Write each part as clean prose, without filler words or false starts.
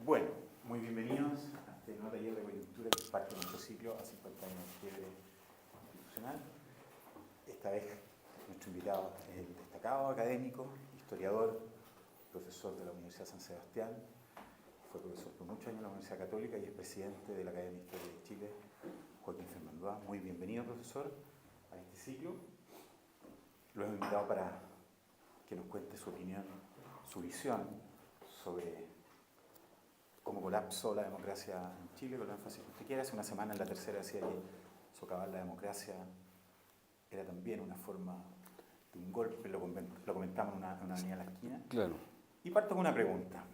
Bueno, muy bienvenidos a este nuevo taller de coyuntura que es parte de nuestro ciclo a 50 años de quiebre institucional. Esta vez nuestro invitado es el destacado académico, historiador, profesor de la Universidad San Sebastián, fue profesor por muchos años en la Universidad Católica y es presidente de la Academia de Historia de Chile, Joaquín Fernandoa. Muy bienvenido, profesor, a este ciclo. Lo hemos invitado para que nos cuente su opinión, su visión sobre cómo colapsó la democracia en Chile, con el énfasis que usted quiera. Hace una semana en La Tercera decía que socavar la democracia era también una forma de un golpe, lo comentamos en una avenida a la esquina. Claro. Y parto con una pregunta.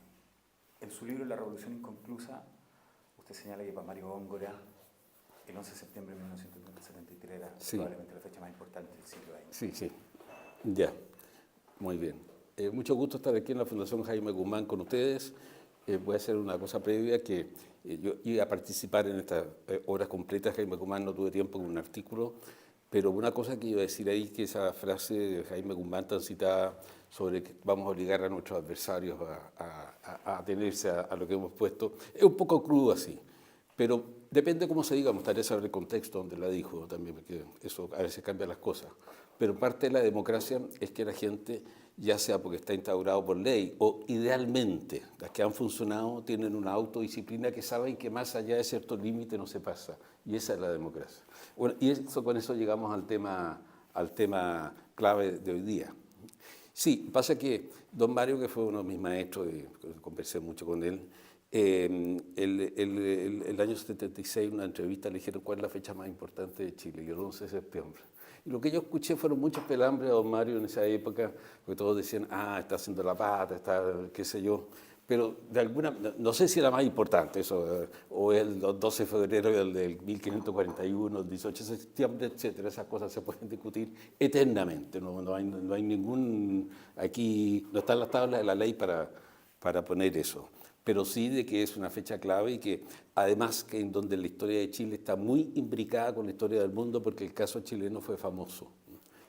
En su libro La Revolución Inconclusa, usted señala que para Mario Góngora el 11 de septiembre de 1973 era probablemente la fecha más importante del siglo XX. Sí. Ya, muy bien. Mucho gusto estar aquí en la Fundación Jaime Guzmán con ustedes. Voy a hacer una cosa previa, que yo iba a participar en estas horas completas. Jaime Guzmán no tuve tiempo con un artículo, pero una cosa que iba a decir ahí, que esa frase de Jaime Guzmán tan citada sobre que vamos a obligar a nuestros adversarios a atenerse a lo que hemos puesto, es un poco crudo así, pero depende cómo se diga. Me gustaría saber el contexto donde la dijo también, porque eso a veces cambia las cosas. Pero parte de la democracia es que la gente, ya sea porque está instaurado por ley o idealmente, las que han funcionado tienen una autodisciplina que saben que más allá de cierto límite no se pasa. Y esa es la democracia. Bueno, y con eso llegamos al tema clave de hoy día. Sí, pasa que don Mario, que fue uno de mis maestros, y conversé mucho con él, el año 76, en una entrevista le dijeron cuál es la fecha más importante de Chile, y el 11 de septiembre. Y lo que yo escuché fueron muchos pelambres a don Mario en esa época, porque todos decían, está haciendo la pata, está qué sé yo, pero de alguna, no sé si era más importante eso, o el 12 de febrero del 1541, el 18 de septiembre, etcétera. Esas cosas se pueden discutir eternamente, no hay ningún, aquí no están las tablas de la ley para poner eso. Pero sí de que es una fecha clave y que además que en donde la historia de Chile está muy imbricada con la historia del mundo, porque el caso chileno fue famoso.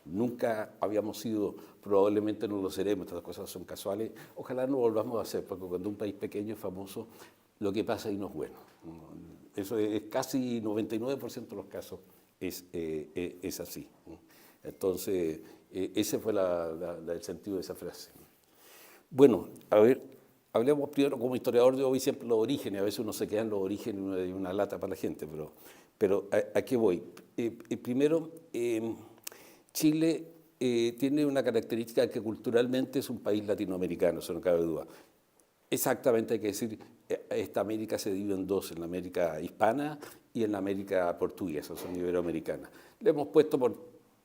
Nunca habíamos sido, probablemente no lo seremos, estas cosas son casuales, ojalá no volvamos a hacer, porque cuando un país pequeño es famoso, lo que pasa ahí no es bueno. Eso es casi 99% de los casos es así. Entonces, ese fue el sentido de esa frase. Bueno, a ver, hablemos primero, como historiador yo voy siempre a los orígenes, a veces uno se queda en los orígenes y uno hay una lata para la gente, pero ¿a qué voy? Primero, Chile tiene una característica que culturalmente es un país latinoamericano, eso no cabe duda. Exactamente, hay que decir, esta América se divide en dos, en la América hispana y en la América portuguesa, son iberoamericanas. Le hemos puesto por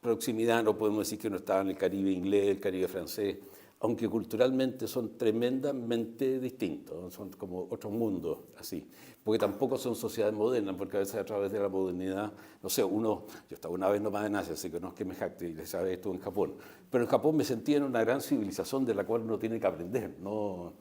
proximidad, no podemos decir que no estaba en el Caribe inglés, el Caribe francés, aunque culturalmente son tremendamente distintos, son como otros mundos, así, porque tampoco son sociedades modernas, porque a veces a través de la modernidad, no sé, yo estaba una vez nomás en Asia, así que no es que me jacte, y les sabe esto en Japón, pero en Japón me sentía en una gran civilización de la cual uno tiene que aprender, no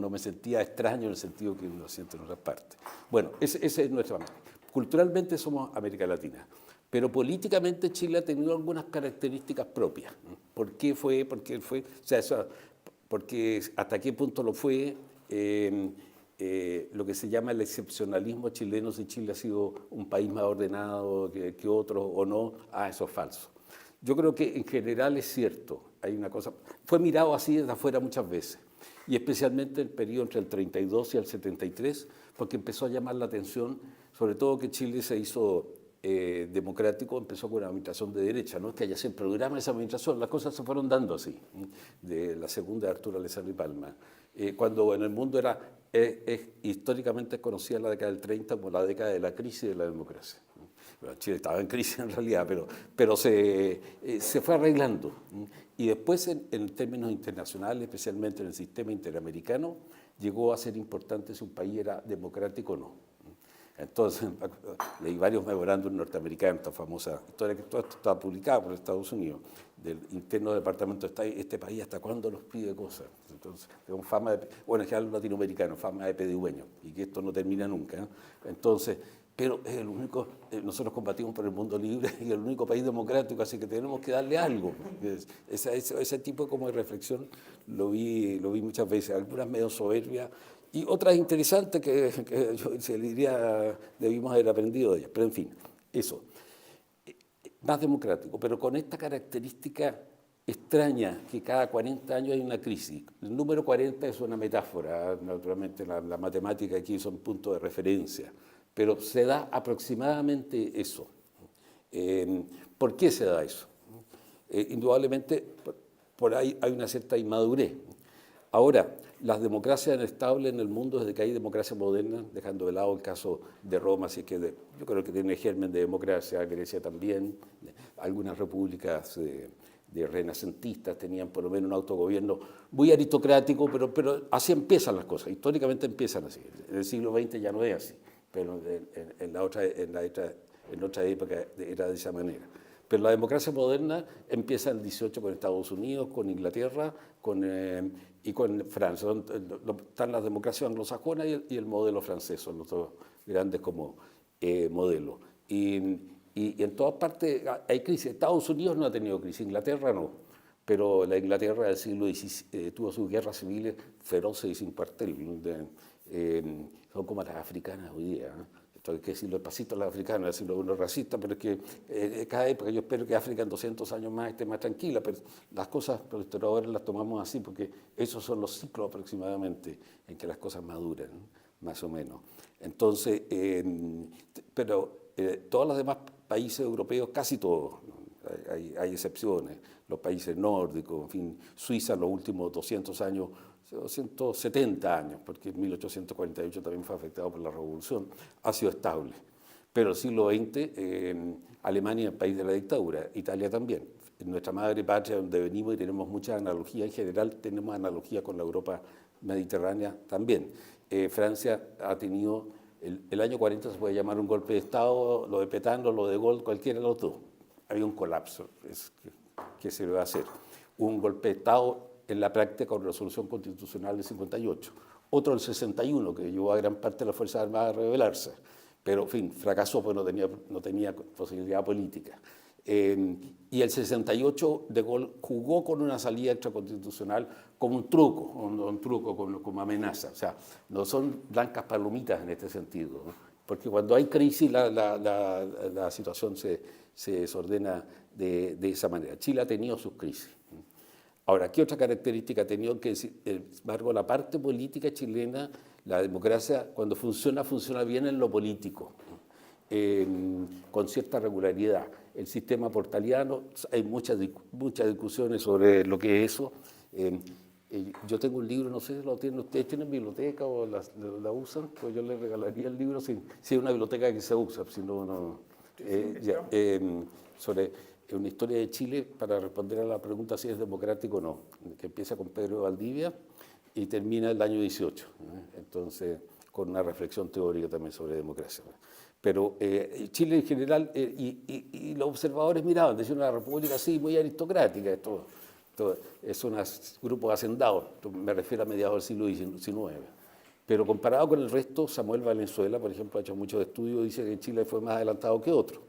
me sentía extraño en el sentido que uno siente en otras partes. Bueno, esa es nuestra América. Culturalmente somos América Latina. Pero políticamente Chile ha tenido algunas características propias. ¿Por qué fue? ¿Por qué fue? O sea, porque hasta qué punto lo fue. Lo que se llama el excepcionalismo chileno, si Chile ha sido un país más ordenado que otros o no, eso es falso. Yo creo que en general es cierto. Hay una cosa, fue mirado así desde afuera muchas veces, y especialmente el periodo entre el 32 y el 73, porque empezó a llamar la atención, sobre todo que Chile se hizo democrático, empezó con una administración de derecha, no es que haya sido el programa de esa administración, las cosas se fueron dando así, de la segunda de Arturo Alessandri y Palma, cuando en el mundo históricamente conocida la década del 30 como la década de la crisis de la democracia. Bueno, Chile estaba en crisis en realidad, pero se fue arreglando. Y después en términos internacionales, especialmente en el sistema interamericano, llegó a ser importante si un país era democrático o no. Entonces, leí varios memorándum norteamericanos, esta famosa historia, que todo esto está publicado por Estados Unidos, del interno departamento de este país, ¿hasta cuándo nos pide cosas? Entonces, con fama en general latinoamericano, fama de pedigüeño, y que esto no termina nunca, ¿eh? Entonces, pero es el único, nosotros combatimos por el mundo libre y el único país democrático, así que tenemos que darle algo. Ese tipo como de reflexión lo vi muchas veces, algunas medio soberbias y otras interesantes que yo se le diría debimos haber aprendido de ellas, pero en fin, eso. Más democrático, pero con esta característica extraña que cada 40 años hay una crisis. El número 40 es una metáfora, naturalmente la matemática aquí son puntos de referencia, pero se da aproximadamente eso. ¿Por qué se da eso? Indudablemente por ahí hay una cierta inmadurez. Ahora, las democracias estables en el mundo desde que hay democracia moderna, dejando de lado el caso de Roma, así que yo creo que tiene germen de democracia, Grecia también, algunas repúblicas de renacentistas tenían por lo menos un autogobierno muy aristocrático, pero así empiezan las cosas, históricamente empiezan así. En el siglo XX ya no es así, pero en otra época era de esa manera. Pero la democracia moderna empieza en el 18 con Estados Unidos, con Inglaterra y con Francia. Están las democracias anglosajonas y el modelo francés, son los dos grandes como modelos. Y en todas partes hay crisis. Estados Unidos no ha tenido crisis, Inglaterra no. Pero la Inglaterra del siglo XVII tuvo sus guerras civiles feroces y sin cuartel. Son como las africanas hoy día, ¿eh? Esto hay que decirlo despacito a los africanos, decirlo uno racista, pero es que cada época yo espero que África en 200 años más esté más tranquila, pero las cosas los historiadores las tomamos así porque esos son los ciclos aproximadamente en que las cosas maduran, ¿no? Más o menos. Entonces, todos los demás países europeos, casi todos, ¿no? Hay excepciones, los países nórdicos, en fin, Suiza en los últimos 200 años, 270 años, porque en 1848 también fue afectado por la Revolución, ha sido estable. Pero el siglo XX, Alemania es el país de la dictadura, Italia también. En nuestra madre patria, donde venimos y tenemos mucha analogía, en general tenemos analogía con la Europa mediterránea también. Francia ha tenido, el año 40 se puede llamar un golpe de Estado, lo de Pétain, lo de Gaulle, cualquiera de los dos. Había un colapso, ¿qué se le va a hacer? Un golpe de Estado en la práctica con resolución constitucional del 58. Otro el 61, que llevó a gran parte de las Fuerzas Armadas a rebelarse. Pero, en fin, fracasó porque no tenía posibilidad política. Y el 68 De Gaulle jugó con una salida extraconstitucional como un truco, como amenaza. O sea, no son blancas palomitas en este sentido, ¿no? Porque cuando hay crisis la situación se desordena de esa manera. Chile ha tenido sus crisis. Ahora, ¿qué otra característica ha tenido? Que, sin embargo, la parte política chilena, la democracia, cuando funciona bien en lo político, con cierta regularidad. El sistema portaliano, hay muchas discusiones sobre lo que es eso. Yo tengo un libro, no sé si lo tienen ustedes, ¿tienen biblioteca o la usan? Pues yo les regalaría el libro si es una biblioteca que se usa, si no, sobre una historia de Chile para responder a la pregunta si es democrático o no, que empieza con Pedro de Valdivia y termina el año 18, entonces con una reflexión teórica también sobre democracia. Pero Chile en general, y los observadores miraban, decían una república así, muy aristocrática, esto es un grupo de hacendados, me refiero a mediados del siglo XIX. Pero comparado con el resto, Samuel Valenzuela, por ejemplo, ha hecho muchos estudios, dice que Chile fue más adelantado que otro.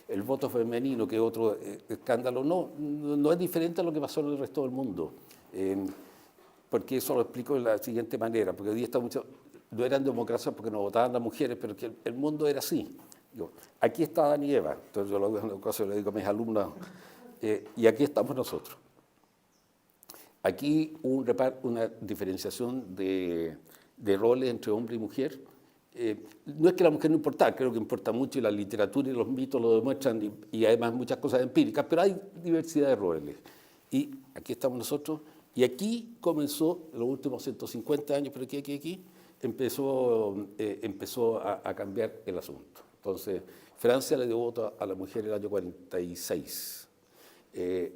El voto femenino, que otro escándalo, no es diferente a lo que pasó en el resto del mundo. Porque eso lo explico de la siguiente manera, porque hoy día no eran democracias porque no votaban las mujeres, pero que el mundo era así. Aquí está Adán y Eva, entonces yo le digo a mis alumnos, y aquí estamos nosotros. Aquí una diferenciación de roles entre hombre y mujer. No es que la mujer no importa, creo que importa mucho y la literatura y los mitos lo demuestran y además muchas cosas empíricas, pero hay diversidad de roles. Y aquí estamos nosotros y aquí comenzó, en los últimos 150 años, pero aquí empezó a cambiar el asunto. Entonces, Francia le dio voto a la mujer el año 46,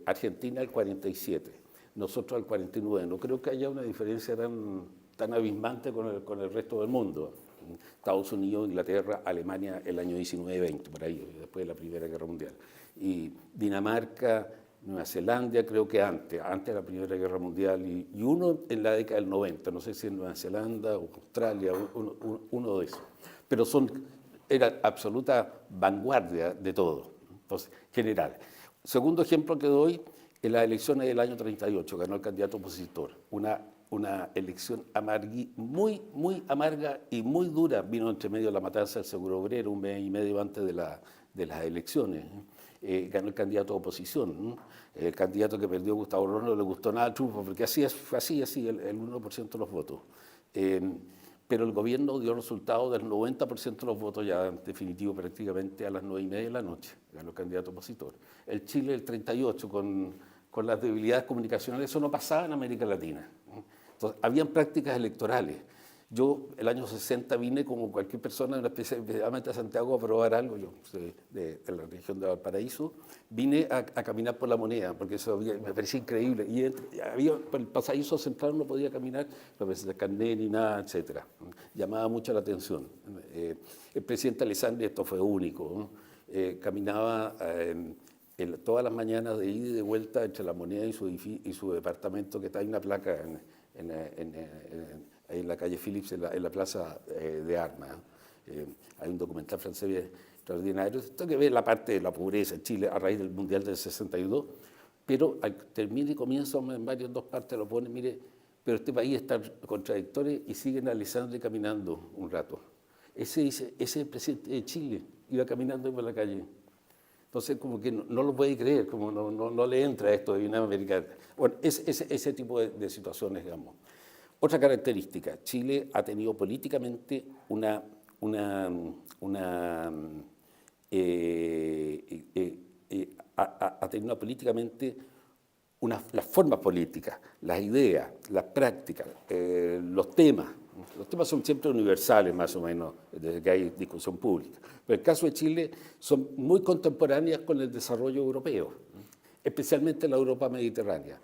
Argentina el 47, nosotros el 49. No creo que haya una diferencia tan abismante con el resto del mundo. Estados Unidos, Inglaterra, Alemania el año 19-20, por ahí, después de la Primera Guerra Mundial. Y Dinamarca, Nueva Zelanda, creo que antes de la Primera Guerra Mundial, y uno en la década del 90, no sé si en Nueva Zelanda o Australia, uno de esos. Pero son era absoluta vanguardia de todo, entonces, general. Segundo ejemplo que doy, en las elecciones del año 38, ganó el candidato opositor, una elección muy, muy amarga y muy dura. Vino entre medio la matanza del Seguro Obrero, un mes y medio antes de las elecciones. Ganó el candidato de oposición. El candidato que perdió, Gustavo Ross, no le gustó nada al triunfo, porque fue así, el 1% de los votos. Pero el gobierno dio resultado del 90% de los votos ya en definitivo prácticamente a las 9:30 de la noche. Ganó el candidato opositor. El Chile, el 38, con las debilidades comunicacionales, eso no pasaba en América Latina. Entonces, habían prácticas electorales. Yo, el año 60, vine como cualquier persona, especialmente a Santiago, a probar algo, yo de la región de Valparaíso, vine a caminar por la Moneda, porque eso me parecía increíble. Y por el pasadizo central no podía caminar, no precisaba carnet ni nada, etc. Llamaba mucho la atención. El presidente Alessandri, esto fue único, ¿no? Caminaba todas las mañanas de ida y de vuelta entre la Moneda y su departamento, que está en una placa ahí en la calle Phillips, en la plaza de Armas. Hay un documental francés extraordinario. Esto que ve la parte de la pobreza en Chile a raíz del Mundial del 62, pero termina y comienza en dos partes, lo pone, mire, pero este país está contradictorio y siguen Alessandri caminando un rato. Ese es el presidente de Chile, iba caminando por la calle. Entonces, como que no lo puede creer, como no le entra esto de una americana. Bueno, ese tipo de situaciones, digamos. Otra característica, Chile ha tenido políticamente las formas políticas, las ideas, las prácticas, los temas. Los temas son siempre universales, más o menos, desde que hay discusión pública. Pero en el caso de Chile son muy contemporáneas con el desarrollo europeo, especialmente la Europa mediterránea.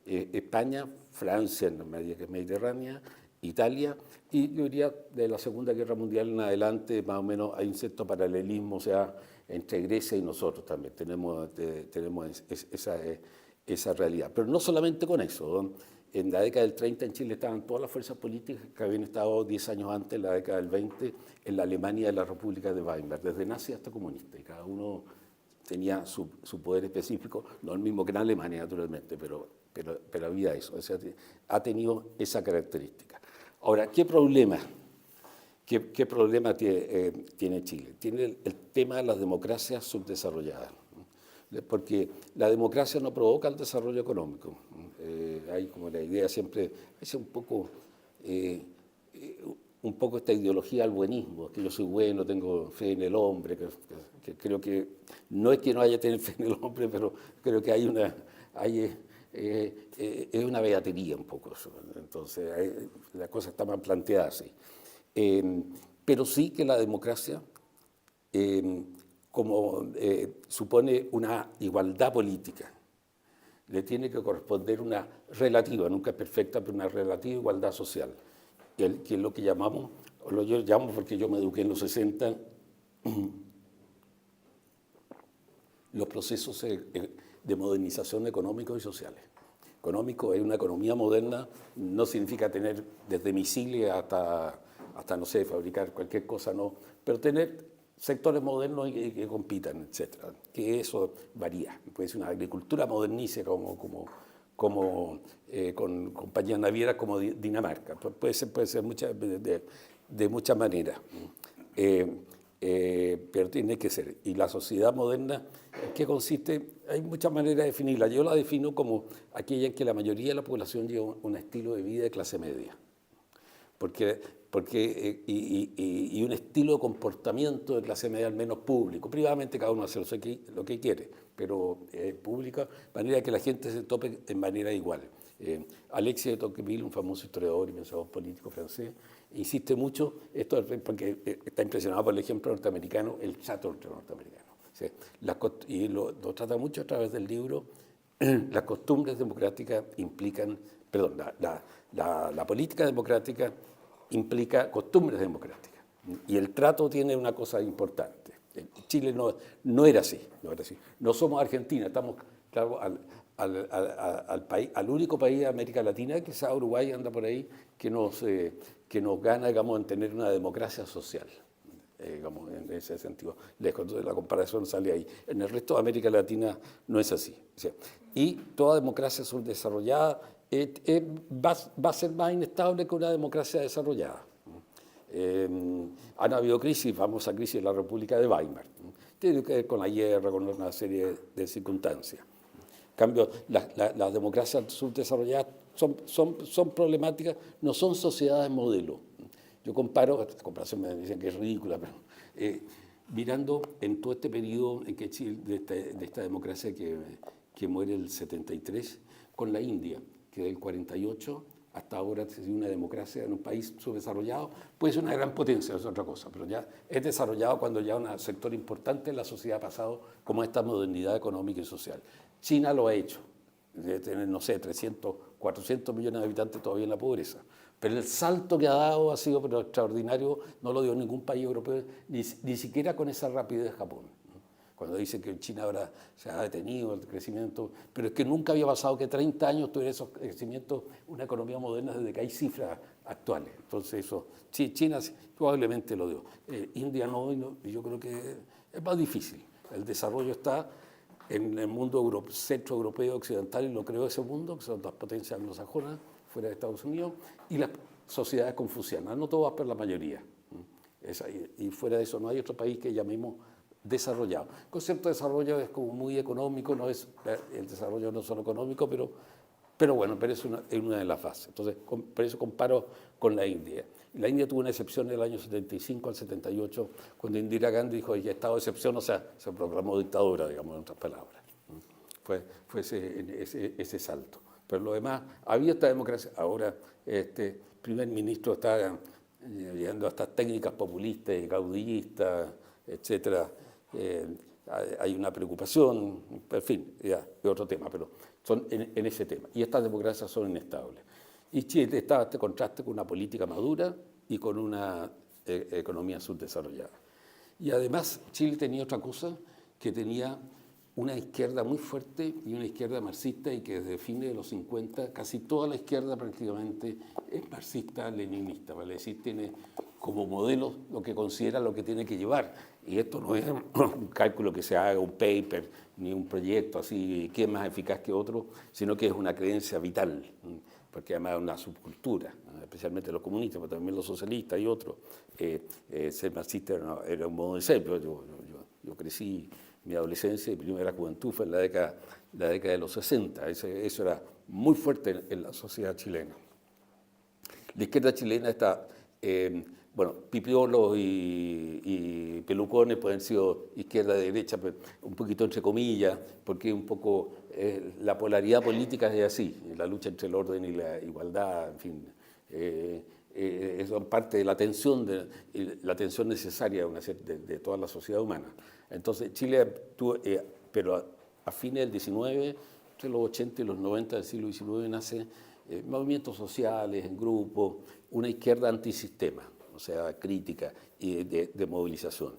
España, Francia, en la medida que es mediterránea, Italia, y yo diría de la Segunda Guerra Mundial en adelante, más o menos hay un cierto paralelismo, o sea, entre Grecia y nosotros también tenemos esa realidad. Pero no solamente con eso, ¿no? En la década del 30 en Chile estaban todas las fuerzas políticas que habían estado 10 años antes, en la década del 20, en la Alemania de la República de Weimar, desde nazi hasta comunista, y cada uno tenía su poder específico, no el mismo que en Alemania, naturalmente, pero había eso, o sea, ha tenido esa característica. Ahora, ¿qué problema tiene Chile? Tiene el tema de las democracias subdesarrolladas, ¿no? Porque la democracia no provoca el desarrollo económico. Hay como la idea siempre, es un poco esta ideología del buenismo, que yo soy bueno, tengo fe en el hombre, que creo que no es que no haya que tener fe en el hombre, pero creo que es una beatería un poco eso. Entonces, la cosa está mal planteada así. Pero sí que la democracia supone una igualdad política. Le tiene que corresponder una relativa, nunca es perfecta, pero una relativa igualdad social, que es lo que llamamos, yo llamo porque yo me eduqué en los 60, los procesos de modernización económicos y sociales. Económico es una economía moderna, no significa tener desde misiles hasta no sé, fabricar cualquier cosa, no, pero tener sectores modernos que compitan, etcétera. Que eso varía. Puede ser una agricultura moderniza con compañías navieras como Dinamarca. Puede ser de muchas maneras. Pero tiene que ser. Y la sociedad moderna, ¿en qué consiste? Hay muchas maneras de definirla. Yo la defino como aquella en que la mayoría de la población lleva un estilo de vida de clase media. Y un estilo de comportamiento de clase media al menos público. Privadamente cada uno hace lo que quiere, pero pública, de manera que la gente se tope en manera igual. Alexis de Tocqueville, un famoso historiador y pensador político francés, insiste mucho, esto porque está impresionado por el ejemplo norteamericano, el chato norteamericano. ¿Sí? Y lo trata mucho a través del libro. Las costumbres democráticas implican, perdón, la política democrática implica costumbres democráticas. Y el trato tiene una cosa importante. Chile no era así. No somos Argentina, estamos, claro, al único país de América Latina, quizá Uruguay anda por ahí, que nos gana, digamos, en tener una democracia social. Digamos, en ese sentido, lejos de la comparación sale ahí. En el resto de América Latina no es así. O sea, y toda democracia subdesarrollada va a ser más inestable que una democracia desarrollada. Han habido crisis, famosa crisis de la República de Weimar. Tiene que ver con la guerra, con una serie de circunstancias. En cambio, las democracias subdesarrolladas son problemáticas, no son sociedades modelo. Yo comparo, esta comparación me dicen que es ridícula, pero mirando en todo este periodo en que Chile, de esta democracia que muere el 73, con la India, que del 48 hasta ahora es una democracia en un país subdesarrollado, puede ser una gran potencia, es otra cosa, pero ya es desarrollado cuando ya un sector importante de la sociedad ha pasado como esta modernidad económica y social. China lo ha hecho, debe tener, no sé, 300, 400 millones de habitantes todavía en la pobreza. Pero el salto que ha dado ha sido pero extraordinario, no lo dio ningún país europeo, ni siquiera con esa rapidez de Japón. Cuando dicen que en China ahora se ha detenido el crecimiento, pero es que nunca había pasado que 30 años tuviera esos crecimientos, una economía moderna desde que hay cifras actuales. Entonces eso, sí, China probablemente lo dio. India no, y yo creo que es más difícil. El desarrollo está en el mundo centroeuropeo occidental, y lo creo ese mundo, que son las potencias anglosajonas, fuera de Estados Unidos, y las sociedades confucianas, no todas, pero la mayoría. Y fuera de eso no hay otro país que llamemos desarrollado. El concepto de desarrollo es como muy económico, no es, el desarrollo no es solo económico, pero bueno, pero es una de las bases. Entonces, por eso comparo con la India. La India tuvo una excepción en el año 75 al 78, cuando Indira Gandhi dijo, ya estado de excepción, o sea, se proclamó dictadura, digamos, en otras palabras. Fue ese salto. Pero lo demás, había esta democracia. Ahora, este primer ministro está llegando a estas técnicas populistas, caudillistas, etcétera. Hay una preocupación, en fin, ya es otro tema, pero son en ese tema. Y estas democracias son inestables. Y Chile está este contraste con una política madura y con una economía subdesarrollada. Y además Chile tenía otra cosa, que tenía una izquierda muy fuerte y una izquierda marxista, y que desde fines de los 50 casi toda la izquierda prácticamente es marxista-leninista, vale decir, tiene como modelo lo que considera lo que tiene que llevar. Y esto no es un cálculo que se haga, un paper, ni un proyecto así, que es más eficaz que otro, sino que es una creencia vital, porque además es una subcultura, especialmente los comunistas, pero también los socialistas y otros. Ser marxista era un modo de ser. Yo crecí, mi adolescencia y primera juventud fue en la década de los 60. Eso era muy fuerte en la sociedad chilena. La izquierda chilena está, bueno, pipiolos y pelucones pueden ser izquierda y derecha, pero un poquito entre comillas, porque un poco la polaridad política es así, la lucha entre el orden y la igualdad, en fin. Son parte de la tensión necesaria de toda la sociedad humana. Entonces Chile tuvo, pero a fines del 19, entre los 80 y los 90 del siglo XIX, nace movimientos sociales, en grupos, una izquierda antisistema, o sea, crítica y de movilización.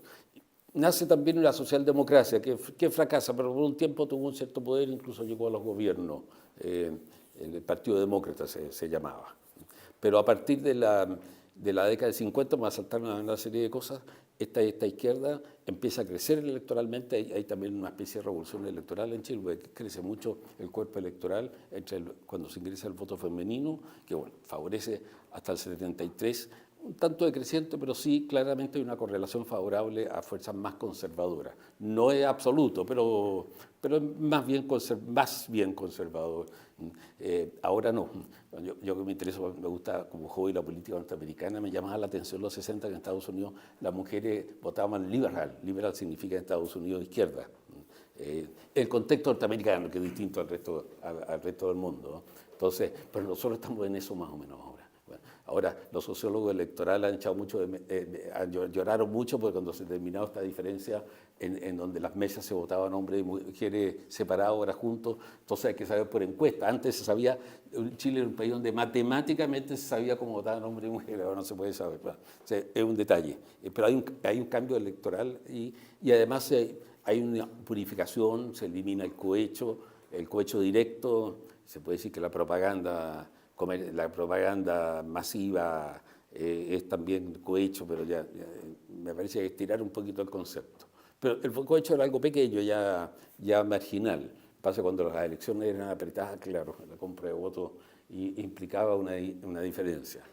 Nace también una socialdemocracia que fracasa, pero por un tiempo tuvo un cierto poder, incluso llegó a los gobiernos, el Partido Demócrata se llamaba. Pero a partir de la década del 50, vamos a saltar una serie de cosas, esta izquierda empieza a crecer electoralmente. Hay también una especie de revolución electoral en Chile, porque crece mucho el cuerpo electoral cuando se ingresa el voto femenino, que bueno, favorece hasta el 73, un tanto decreciente, pero sí claramente hay una correlación favorable a fuerzas más conservadoras. No es absoluto, pero es más bien conservador. Ahora no. Yo que me interesa, me gusta como hobby la política norteamericana, me llamaba la atención los 60 que en Estados Unidos las mujeres votaban liberal. Liberal significa en Estados Unidos izquierda. El contexto norteamericano, que es distinto al resto del mundo, ¿no? Entonces, pero nosotros estamos en eso más o menos ahora. Bueno, ahora, los sociólogos electorales han echado mucho lloraron mucho porque cuando se terminó esta diferencia en donde las mesas se votaban hombres y mujeres separados, ahora juntos, entonces hay que saber por encuesta. Antes se sabía, Chile era un país donde matemáticamente se sabía cómo votaban hombres y mujeres, ahora no se puede saber. Bueno, o sea, es un detalle, pero hay un cambio electoral y además hay una purificación, se elimina el cohecho. el cohecho directo, se puede decir que la propaganda masiva es también cohecho, pero ya me parece que estirar un poquito el concepto. Pero el cohecho era algo pequeño, ya marginal. Pasa cuando las elecciones eran apretadas, claro, la compra de votos implicaba una diferencia.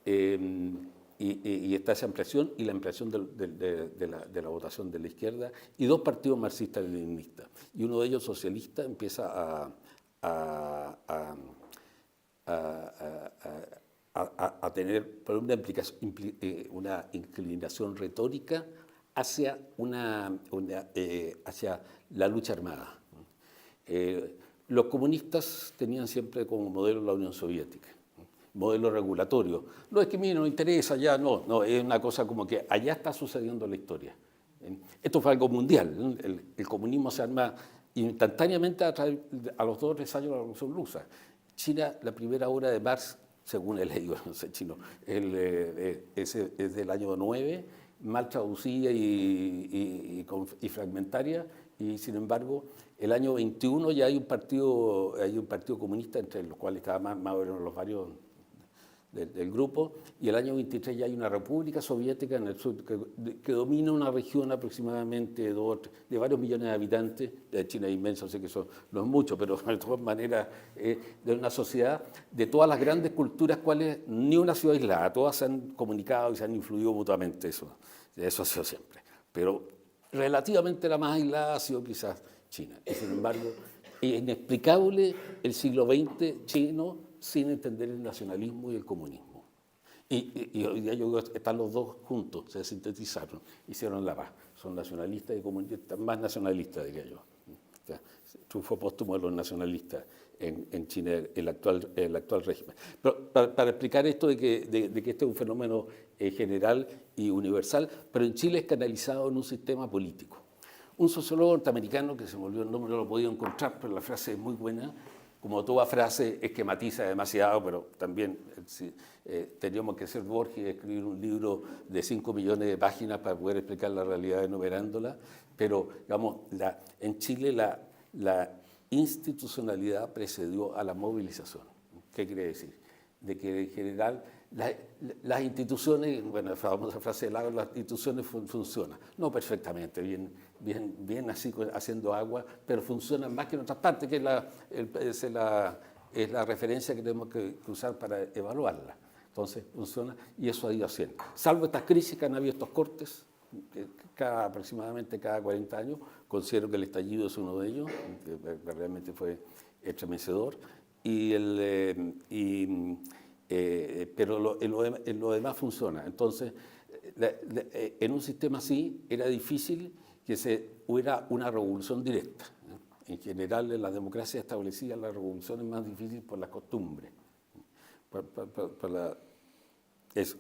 Y está esa ampliación y la ampliación de la votación de la izquierda y dos partidos marxistas-leninistas. Y uno de ellos, socialista, empieza a tener una inclinación retórica hacia la lucha armada. Los comunistas tenían siempre como modelo la Unión Soviética, modelo regulatorio. No es que a mí no me interesa, ya no, es una cosa como que allá está sucediendo la historia. Esto fue algo mundial, el comunismo se arma instantáneamente a los 2 o 3 años de la Revolución Rusa. China, la primera obra de Marx, según he leído, no sé chino, es del año 9, mal traducida y fragmentaria, y sin embargo el año 21 ya hay un partido comunista, entre los cuales estaba más o menos los varios del grupo, y el año 23 ya hay una república soviética en el sur que domina una región aproximadamente de varios millones de habitantes. China es inmenso, sé que eso no es mucho, pero de todas maneras de una sociedad de todas las grandes culturas, cuales ni una ciudad aislada, todas se han comunicado y se han influido mutuamente, eso ha sido siempre. Pero relativamente la más aislada ha sido quizás China, y sin embargo es inexplicable el siglo XX chino sin entender el nacionalismo y el comunismo. Y hoy día yo digo, están los dos juntos, se sintetizaron, hicieron la paz. Son nacionalistas y comunistas, más nacionalistas, diría yo. O sea, triunfo póstumo de los nacionalistas en China, el actual régimen. Pero para explicar esto de que este es un fenómeno general y universal, pero en Chile es canalizado en un sistema político. Un sociólogo norteamericano, que se me olvidó el nombre, no lo he podido encontrar, pero la frase es muy buena. Como toda frase esquematiza demasiado, pero también teníamos que ser Borges y escribir un libro de 5 millones de páginas para poder explicar la realidad enumerándola. Pero, digamos, en Chile la institucionalidad precedió a la movilización. ¿Qué quiere decir? De que en general las instituciones, bueno, la famosa frase de Lago, las instituciones funcionan, no perfectamente, bien así haciendo agua, pero funcionan más que en otras partes, que es la referencia que tenemos que usar para evaluarla. Entonces funciona y eso ha ido haciendo. Salvo estas crisis que han habido estos cortes, aproximadamente cada 40 años, considero que el estallido es uno de ellos, que realmente fue estremecedor, pero en lo demás funciona. Entonces, en un sistema así era difícil que hubiera una revolución directa. En general, en las democracias establecidas, la revolución es más difícil por las costumbres. Eso.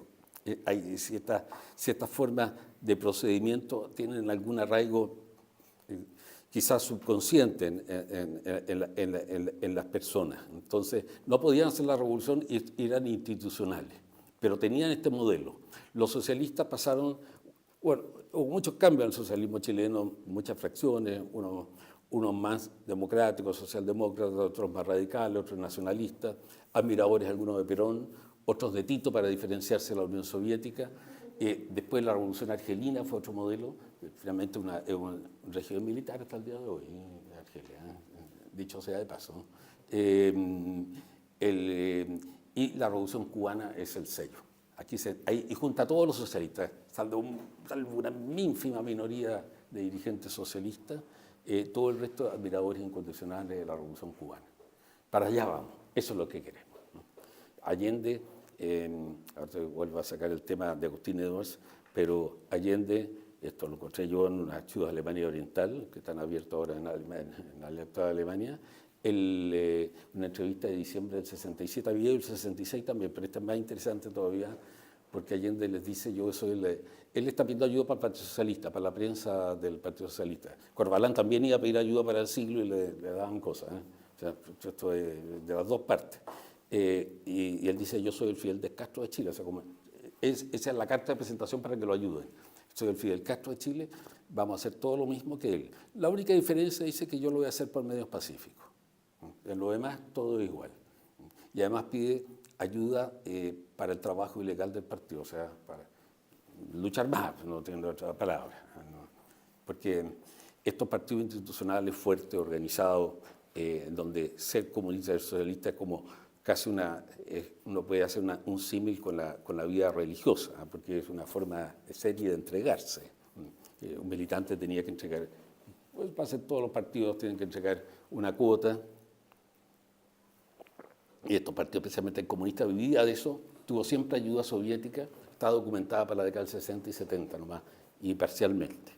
Hay ciertas formas de procedimiento, tienen algún arraigo quizás subconsciente en las personas. Entonces, no podían hacer la revolución y eran institucionales, pero tenían este modelo. Los socialistas pasaron, bueno, hubo muchos cambios en el socialismo chileno, muchas fracciones, unos más democráticos, socialdemócratas, otros más radicales, otros nacionalistas, admiradores algunos de Perón, otros de Tito para diferenciarse de la Unión Soviética. Después la Revolución Argelina fue otro modelo, finalmente es un régimen militar hasta el día de hoy, Argelia, dicho sea de paso. Y la Revolución Cubana es el sello. Y junta a todos los socialistas, salvo una ínfima minoría de dirigentes socialistas, todo el resto admiradores incondicionales de la Revolución Cubana. Para allá vamos, eso es lo que queremos, ¿no? Allende, ahora vuelvo a sacar el tema de Agustín Edwards, pero Allende, esto lo encontré yo en una archivo de Alemania Oriental, que están abiertos ahora en la actual Alemania, una entrevista de diciembre del 67, había el 66 también, pero esta es más interesante todavía, porque Allende les dice, él está pidiendo ayuda para el Partido Socialista, para la prensa del Partido Socialista. Corbalán también iba a pedir ayuda para el siglo y le daban cosas, O sea, esto es de las dos partes. Y él dice, yo soy el Fidel Castro de Chile, o sea, esa es la carta de presentación para que lo ayuden. Soy el Fidel Castro de Chile, vamos a hacer todo lo mismo que él. La única diferencia dice que yo lo voy a hacer por medios pacíficos. En lo demás, todo es igual. Y además pide ayuda para el trabajo ilegal del partido, o sea, para luchar más, no tengo otra palabra, ¿no? Porque estos partidos institucionales fuertes, organizados, donde ser comunista y socialista es como casi uno puede hacer un símil con la vida religiosa, ¿no? Porque es una forma seria de entregarse. Un militante tenía que entregar, pues para ser todos los partidos tienen que entregar una cuota, y estos partidos, especialmente el comunista, vivía de eso, tuvo siempre ayuda soviética, está documentada para la década del 60 y 70 nomás, y parcialmente.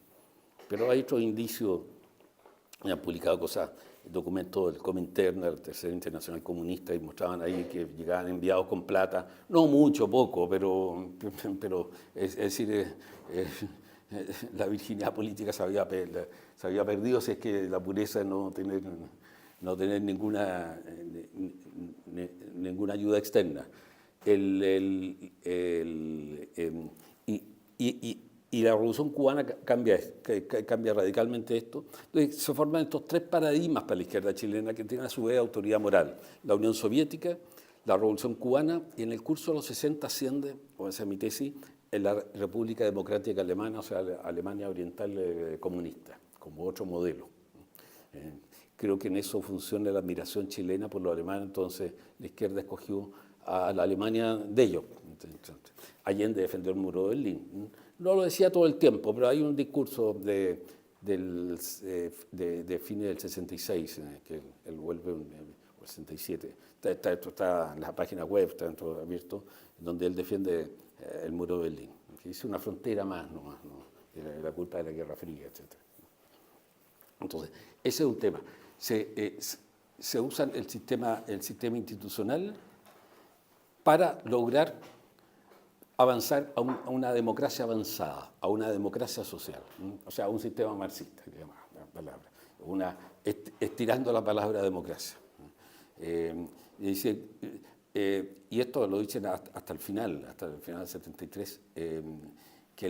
Pero hay otros indicios, me han publicado cosas, documentos del Comintern, la Tercera Internacional Comunista, y mostraban ahí que llegaban enviados con plata, no mucho, poco, pero es decir, la virginidad política se había perdido, si es que la pureza no tener ninguna ayuda externa. Y la Revolución Cubana cambia radicalmente esto. Entonces se forman estos tres paradigmas para la izquierda chilena que tienen a su vez autoridad moral. La Unión Soviética, la Revolución Cubana, y en el curso de los 60 asciende, o esa es mi tesis, en la República Democrática Alemana, o sea, la Alemania Oriental comunista, como otro modelo. Creo que en eso funciona la admiración chilena por los alemanes, entonces la izquierda escogió a la Alemania de ellos. Allende defendió el muro de Berlín. No lo decía todo el tiempo, pero hay un discurso de fines del 66, que él vuelve en el 67. Esto está en la página web, está dentro abierto, donde él defiende el muro de Berlín. Que dice una frontera más, ¿no? La culpa de la Guerra Fría, etc. Entonces, ese es un tema. Se usa el sistema institucional para lograr avanzar a una democracia avanzada, a una democracia social, o sea, a un sistema marxista, que llama la palabra, estirando la palabra democracia. Y esto lo dicen hasta el final del 73, que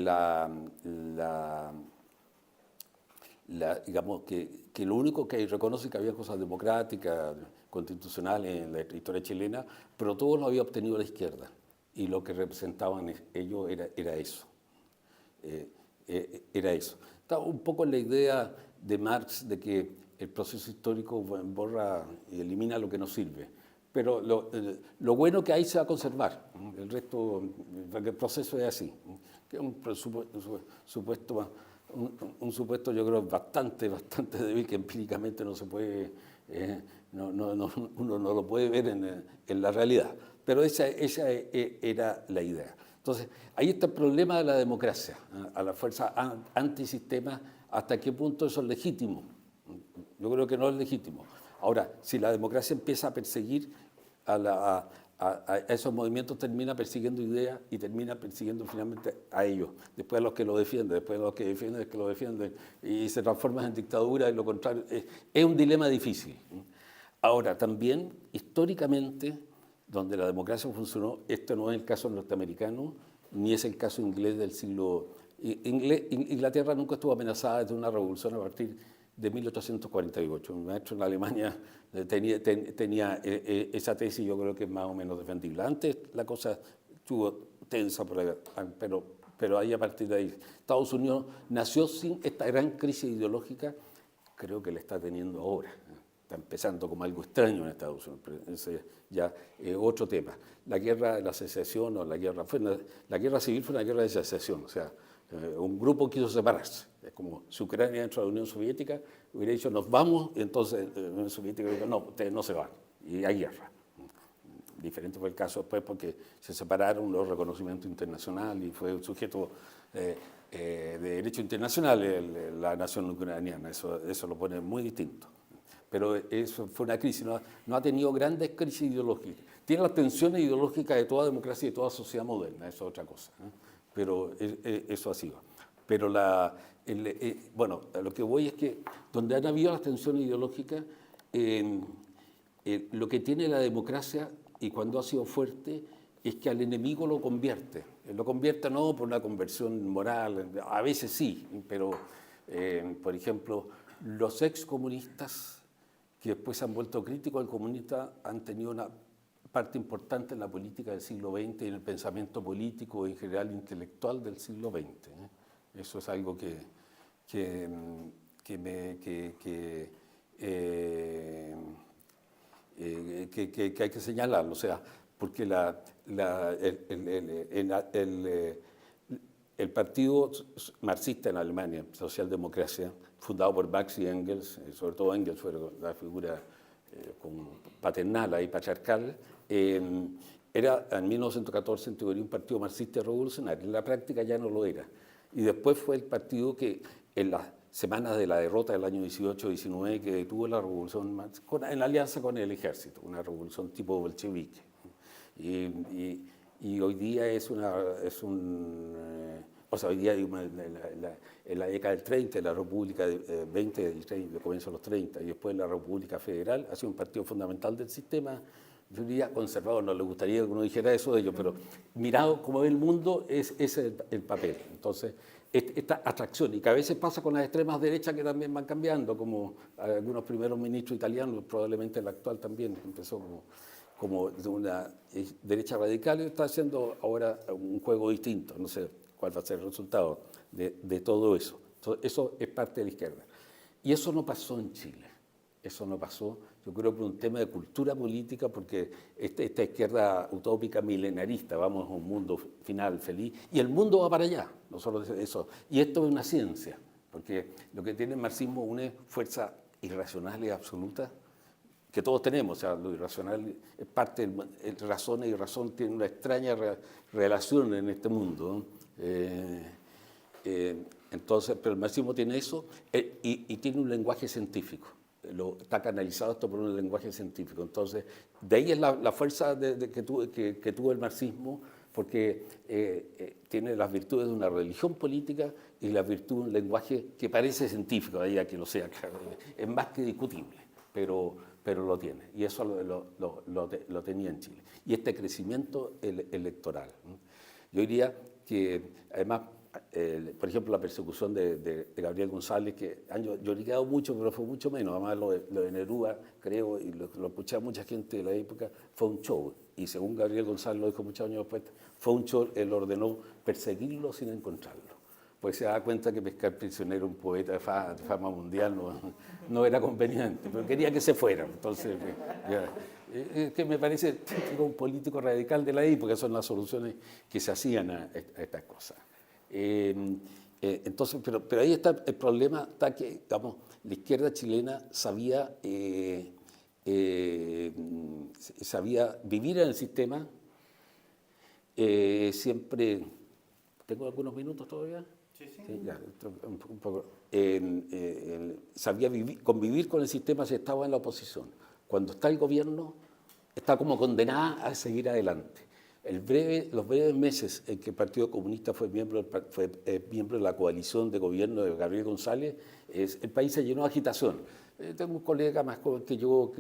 digamos que lo único que reconoce que había cosas democráticas, constitucionales en la historia chilena, pero todo lo había obtenido la izquierda. Y lo que representaban ellos era eso. Era eso. Estaba un poco en la idea de Marx de que el proceso histórico borra y elimina lo que no sirve. Pero lo bueno que hay se va a conservar. El resto, el proceso es así. Que es un supuesto yo creo bastante débil, que empíricamente no se puede, uno no lo puede ver en la realidad. Pero esa era la idea. Entonces, ahí está el problema de la democracia, a la fuerza antisistema, hasta qué punto eso es legítimo. Yo creo que no es legítimo. Ahora, si la democracia empieza a perseguir a esos movimientos, termina persiguiendo ideas y termina persiguiendo finalmente a ellos, después a los que lo defienden, después a los que defienden, que lo defienden, y se transforma en dictadura y lo contrario. Es un dilema difícil. Ahora, también, históricamente, donde la democracia funcionó, esto no es el caso norteamericano, ni es el caso inglés del siglo... Inglaterra nunca estuvo amenazada de una revolución a partir de 1848. Un maestro en Alemania tenía esa tesis, yo creo que es más o menos defendible. Antes la cosa estuvo tensa, pero ahí a partir de ahí. Estados Unidos nació sin esta gran crisis ideológica, creo que la está teniendo ahora. Está empezando como algo extraño en Estados Unidos, pero ese ya es otro tema. La guerra de la secesión, o la guerra civil fue una guerra de secesión, o sea, un grupo quiso separarse. Es como si Ucrania dentro de la Unión Soviética hubiera dicho nos vamos, y entonces la Unión Soviética dijo no, ustedes no se van, y hay guerra. Diferente fue el caso después porque se separaron los reconocimientos internacionales y fue un sujeto de derecho internacional la nación ucraniana, eso lo pone muy distinto. Pero eso fue una crisis, no ha tenido grandes crisis ideológicas. Tiene las tensiones ideológicas de toda democracia y de toda sociedad moderna, eso es otra cosa, ¿eh? Pero eso ha sido. Pero bueno, a lo que voy es que donde han habido las tensiones ideológicas, lo que tiene la democracia, y cuando ha sido fuerte, es que al enemigo lo convierte. Lo convierte no por una conversión moral, a veces sí, pero, por ejemplo, los excomunistas que después se han vuelto críticos del comunista, han tenido una parte importante en la política del siglo XX y en el pensamiento político y en general intelectual del siglo XX. Eso es algo que hay que señalarlo, o sea, porque el partido marxista en Alemania, Socialdemocracia, fundado por Marx y Engels, sobre todo Engels fue la figura paternal ahí, patriarcal, era en 1914 en teoría un partido marxista revolucionario, en la práctica ya no lo era. Y después fue el partido que en las semanas de la derrota del año 18-19 que detuvo la revolución en alianza con el ejército, una revolución tipo bolchevique. Y hoy día o sea, hoy día en la década del 30, la República 20 y 30, comienzo los 30, y después la República Federal, ha sido un partido fundamental del sistema, yo diría conservador, no le gustaría que uno dijera eso de ellos, pero mirado como ve el mundo, es el papel. Entonces, esta atracción, y que a veces pasa con las extremas derechas que también van cambiando, como algunos primeros ministros italianos, probablemente el actual también, que empezó como de una derecha radical y está haciendo ahora un juego distinto. No sé cuál va a ser el resultado de todo eso. Entonces, eso es parte de la izquierda. Y eso no pasó en Chile. Eso no pasó, yo creo, por un tema de cultura política, porque esta izquierda utópica milenarista, vamos a un mundo final feliz, y el mundo va para allá. Nosotros eso. Y esto es una ciencia, porque lo que tiene el marxismo es una fuerza irracional y absoluta, que todos tenemos, o sea, lo irracional es parte de razón y razón tiene una extraña relación en este mundo. Entonces, pero el marxismo tiene eso y tiene un lenguaje científico. Está canalizado esto por un lenguaje científico. Entonces, de ahí es la fuerza que tuvo el marxismo, porque tiene las virtudes de una religión política y la virtud de un lenguaje que parece científico, de ahí a que lo sea, claro, es más que discutible, pero lo tiene, y eso lo tenía en Chile. Y este crecimiento electoral. Yo diría que, además, por ejemplo, la persecución de Gabriel González, que han lloriqueado mucho, pero fue mucho menos. Además, lo de Neruda, creo, y lo escuché a mucha gente de la época, fue un show. Y según Gabriel González lo dijo muchos años después, fue un show, él ordenó perseguirlo sin encontrarlo. Pues se da cuenta que pescar prisionero un poeta de fama mundial no era conveniente, pero quería que se fuera. Entonces, que me parece un político radical de la época, son las soluciones que se hacían a estas cosas. Entonces, pero ahí está el problema, está que, digamos, la izquierda chilena sabía vivir en el sistema, siempre. ¿Tengo algunos minutos todavía? Sí, ya, un poco. Sabía convivir con el sistema si estaba en la oposición. Cuando está el gobierno, está como condenada a seguir adelante. Los breves meses en que el Partido Comunista fue miembro de la coalición de gobierno de Gabriel González, el país se llenó de agitación. Tengo un colega más joven que yo,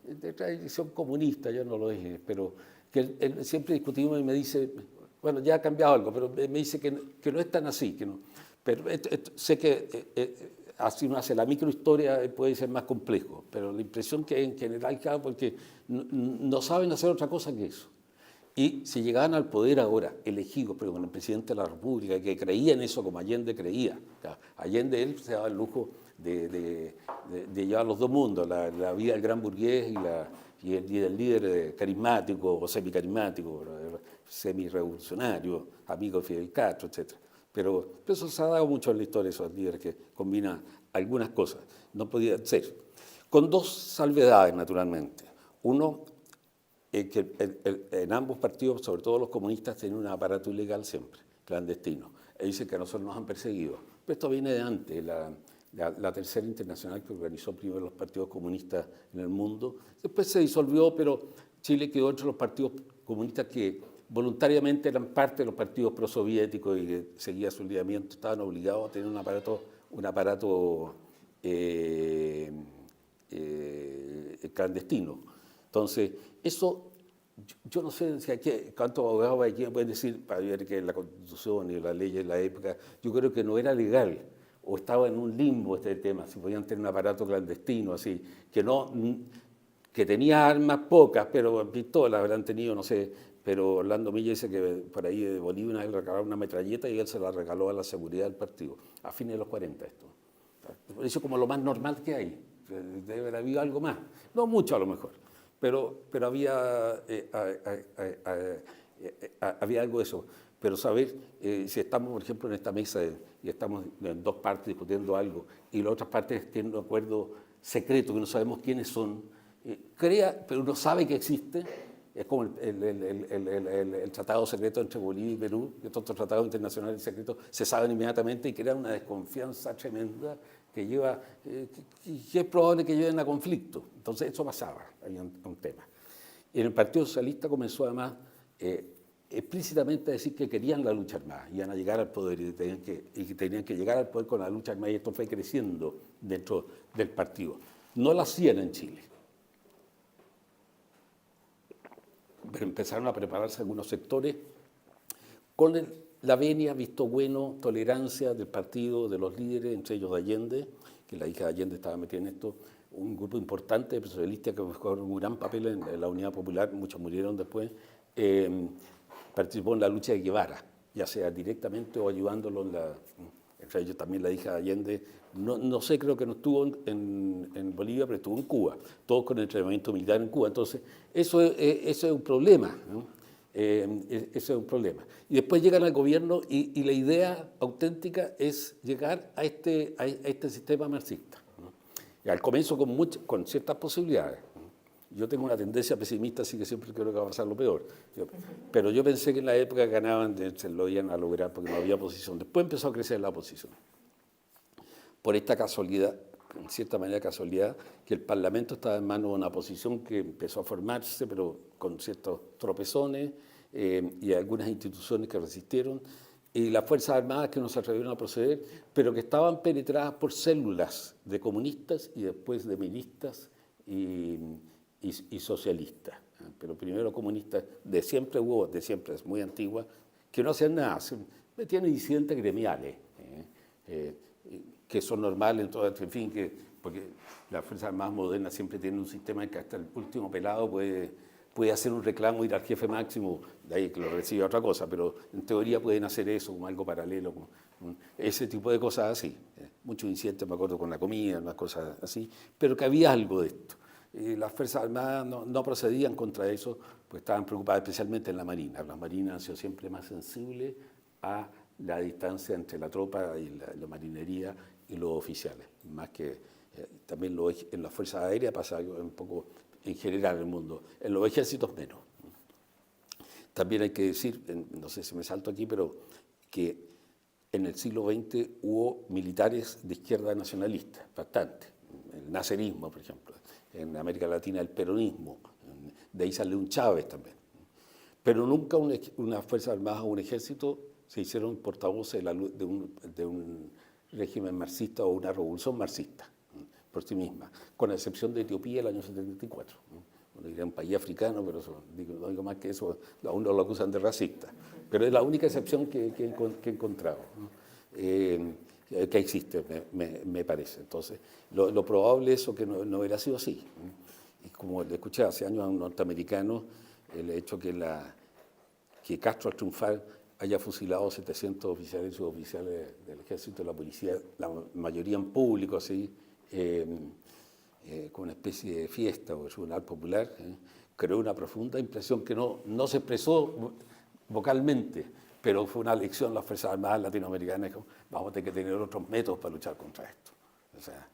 de tradición comunista, yo no lo dije, pero que él siempre discutimos y me dice, bueno, ya ha cambiado algo, pero me dice que no es tan así. Que no. Pero sé que así uno hace la microhistoria, puede ser más complejo, pero la impresión que hay en general, claro, porque no saben hacer otra cosa que eso. Y si llegaban al poder ahora, elegidos, pero con el presidente de la República, que creía en eso como Allende creía, Allende él se daba el lujo de llevar los dos mundos, la vida del gran burgués y el líder carismático o semicarismático, semi-revolucionario, amigo de Fidel Castro, etc. Pero eso se ha dado mucho en la historia, esos líderes que combinan algunas cosas. No podía ser. Con dos salvedades, naturalmente. Uno, que en ambos partidos, sobre todo los comunistas, tienen un aparato ilegal siempre, clandestino. Ellos dicen que a nosotros nos han perseguido. Pero esto viene de antes, la tercera internacional que organizó primero los partidos comunistas en el mundo. Después se disolvió, pero Chile quedó entre los partidos comunistas que voluntariamente eran parte de los partidos prosoviéticos y que seguía su lineamiento, estaban obligados a tener un aparato clandestino. Entonces, eso, yo no sé cuántos abogados aquí pueden decir, para ver que la Constitución y las leyes de la época, yo creo que no era legal, o estaba en un limbo este tema, si podían tener un aparato clandestino, así, que tenía armas pocas, pero pistolas habrán tenido, no sé, pero Orlando Milla dice que por ahí de Bolivia una vez le regalaron una metralleta y él se la regaló a la seguridad del partido, a fines de los 40 esto. Eso es como lo más normal que hay, debe haber habido algo más, no mucho a lo mejor, pero había algo de eso. Pero saber, si estamos, por ejemplo, en esta mesa y estamos en dos partes discutiendo algo y las otras partes tienen un acuerdo secreto que no sabemos quiénes son, pero uno sabe que existe, es como el tratado secreto entre Bolivia y Perú, que todos los tratados internacionales secretos se saben inmediatamente y crea una desconfianza tremenda que lleva, que es probable que lleven a conflicto. Entonces eso pasaba, había un tema. Y en el Partido Socialista comenzó además explícitamente a decir que querían la lucha armada, iban a llegar al poder y tenían que llegar al poder con la lucha armada, y esto fue creciendo dentro del partido. No lo hacían en Chile, pero empezaron a prepararse algunos sectores con la venia, visto bueno, tolerancia del partido, de los líderes, entre ellos de Allende, que la hija de Allende estaba metida en esto, un grupo importante de socialistas que jugaron un gran papel en la Unidad Popular, muchos murieron después, participó en la lucha de Guevara, ya sea directamente o ayudándolo entre ellos también la hija de Allende, no sé, creo que no estuvo en Bolivia, pero estuvo en Cuba, todos con el entrenamiento militar en Cuba. Entonces, eso es un problema, ¿no? Eso es un problema. Y después llegan al gobierno y la idea auténtica es llegar a este sistema marxista, ¿no? Y al comienzo con ciertas posibilidades. Yo tengo una tendencia pesimista, así que siempre creo que va a pasar lo peor. Pero yo pensé que en la época ganaban, se lo iban a lograr porque no había oposición. Después empezó a crecer la oposición. Por esta casualidad, en cierta manera casualidad, que el Parlamento estaba en manos de una oposición que empezó a formarse, pero con ciertos tropezones, y algunas instituciones que resistieron, y las Fuerzas Armadas que no se atrevieron a proceder, pero que estaban penetradas por células de comunistas y después de milistas y socialistas. Pero primero comunistas, de siempre, es muy antigua, que no hacían nada, tienen disidentes gremiales, que son normales, en fin, porque las Fuerzas Armadas modernas siempre tienen un sistema en que hasta el último pelado puede hacer un reclamo, ir al jefe máximo, de ahí que lo recibe otra cosa, pero en teoría pueden hacer eso como algo paralelo, como ese tipo de cosas así. Muchos incidentes, me acuerdo, con la comida, unas cosas así, pero que había algo de esto. Las Fuerzas Armadas no procedían contra eso, pues estaban preocupadas especialmente en la Marina. Las Marinas han sido siempre más sensibles a la distancia entre la tropa y la marinería y los oficiales, más que también en las Fuerzas Aéreas pasa algo un poco en general en el mundo, en los ejércitos menos. También hay que decir, no sé si me salto aquí, pero que en el siglo XX hubo militares de izquierda nacionalista, bastante. El nacerismo, por ejemplo. En América Latina el peronismo. De ahí sale un Chávez también. Pero nunca una Fuerza Armada o un ejército se hicieron portavoces de un régimen marxista o una revolución marxista por sí misma, con la excepción de Etiopía el año 74. Bueno, era un país africano, pero no digo más que eso, aún no lo acusan de racista. Pero es la única excepción que he encontrado, ¿no? Que existe, me parece. Entonces, lo probable es eso que no hubiera sido así. Y como le escuché hace años a un norteamericano, el hecho que Castro al triunfar haya fusilado 700 oficiales y suboficiales del ejército y la policía, la mayoría en público, así, con una especie de fiesta o tribunal popular, creó una profunda impresión que no se expresó vocalmente, pero fue una lección a las Fuerzas Armadas latinoamericanas, que vamos a tener que tener otros métodos para luchar contra esto. O sea,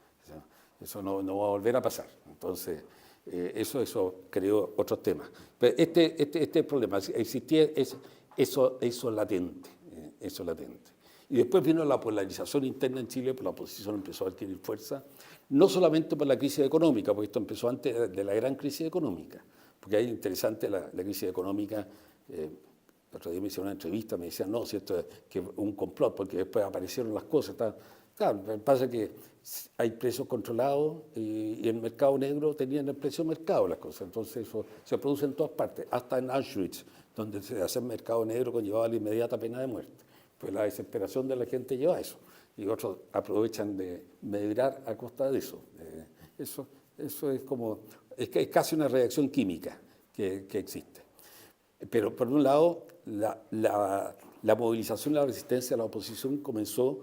eso no va a volver a pasar. Entonces, eso creó otros temas. Pero este problema, existía eso latente, eso latente. Y después vino la polarización interna en Chile, pues la oposición empezó a adquirir fuerza, no solamente por la crisis económica, porque esto empezó antes de la gran crisis económica, porque ahí es interesante la crisis económica. El otro día me hicieron una entrevista, me decían, no, cierto, que un complot, porque después aparecieron las cosas. Claro, pasa que hay precios controlados y el mercado negro tenían el precio mercado las cosas, entonces eso se produce en todas partes, hasta en Auschwitz, donde se hace mercado negro conllevaba la inmediata pena de muerte. Pues la desesperación de la gente lleva a eso. Y otros aprovechan de medrar a costa de eso. Eso es como, es casi una reacción química que existe. Pero por un lado, la movilización y la resistencia a la oposición comenzó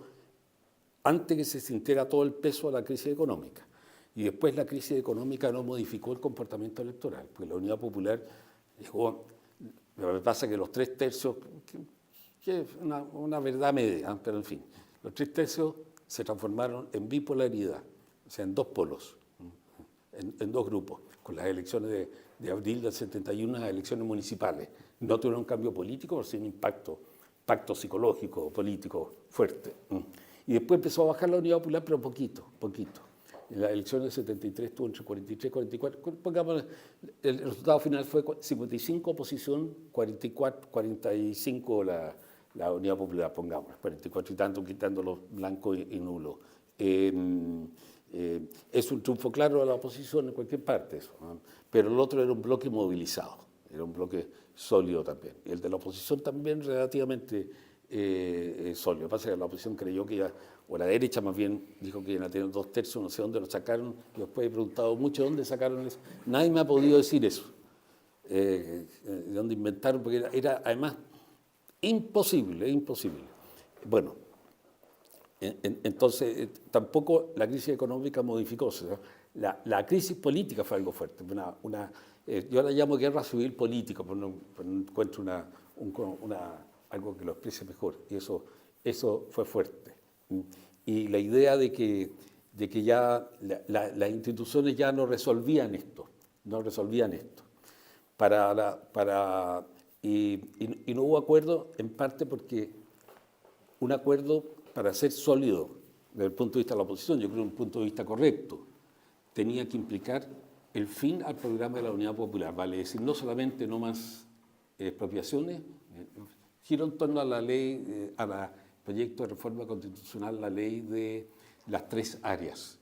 antes que se sintiera todo el peso de la crisis económica. Y después la crisis económica no modificó el comportamiento electoral, porque la Unidad Popular llegó, lo que pasa es que los 3/3, que es una verdad media, pero en fin, los 3/3 se transformaron en bipolaridad, o sea, en dos polos, en dos grupos, con las elecciones de abril del 71, las elecciones municipales. No tuvieron un cambio político, pero sí un impacto psicológico, político fuerte. Y después empezó a bajar la Unidad Popular, pero poquito. En las elecciones del 73 estuvo entre 43 y 44. Pongamos, el resultado final fue 55 oposición, 45 la Unidad Popular, pongamos, 44 y tanto, quitando los blancos y nulos. Es un triunfo claro de la oposición en cualquier parte, eso, ¿no? Pero el otro era un bloque movilizado, era un bloque sólido también. Y el de la oposición también relativamente sólido. Lo que pasa es que la oposición creyó que iba, o la derecha más bien, dijo que iban a tener 2/3, no sé dónde lo sacaron. Yo después he preguntado mucho dónde sacaron eso. Nadie me ha podido decir eso. De dónde inventaron, porque era además imposible. Bueno, entonces tampoco la crisis económica modificó. La crisis política fue algo fuerte. Yo la llamo guerra civil política, pero no encuentro algo que lo exprese mejor. Y eso fue fuerte. Y la idea de que ya las instituciones ya no resolvían esto. Y no hubo acuerdo, en parte porque un acuerdo, para ser sólido desde el punto de vista de la oposición, yo creo un punto de vista correcto, tenía que implicar el fin al programa de la Unidad Popular, vale decir, no solamente no más expropiaciones, giró en torno a la ley, al proyecto de reforma constitucional, la ley de las 3 áreas,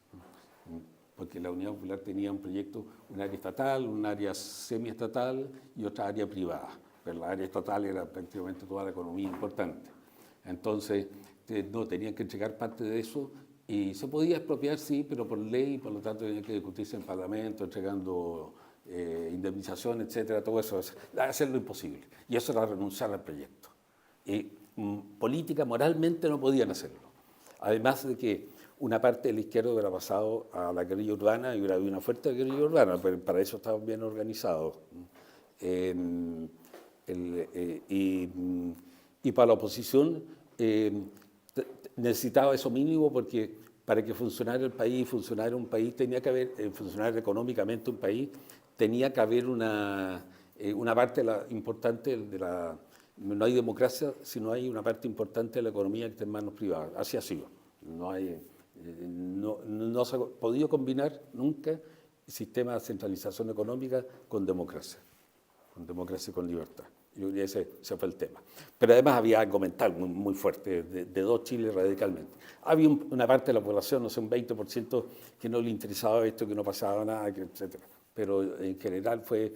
porque la Unidad Popular tenía un proyecto, un área estatal, un área semiestatal y otra área privada, pero la área estatal era prácticamente toda la economía importante. Entonces, no, tenían que entregar parte de eso y se podía expropiar, sí, pero por ley, por lo tanto tenía que discutirse en el Parlamento, entregando indemnización, etcétera, todo eso, hacerlo imposible. Y eso era renunciar al proyecto. Y política, moralmente no podían hacerlo. Además de que una parte del izquierdo hubiera pasado a la guerrilla urbana y hubiera habido una fuerte guerrilla urbana, pero para eso estaban bien organizados. Y para la oposición necesitaba eso mínimo porque para que funcionara el país, funcionara un país, tenía que haber, funcionar económicamente un país, tenía que haber una parte importante de la... No hay democracia si no hay una parte importante de la economía que esté en manos privadas. Así ha sido. No se ha podido combinar nunca el sistema de centralización económica con democracia y con libertad. Yo diría que ese fue el tema. Pero además había algo mental muy fuerte, de dos Chiles radicalmente. Había una parte de la población, no sé, un 20%, que no le interesaba esto, que no pasaba nada, etc. Pero en general fue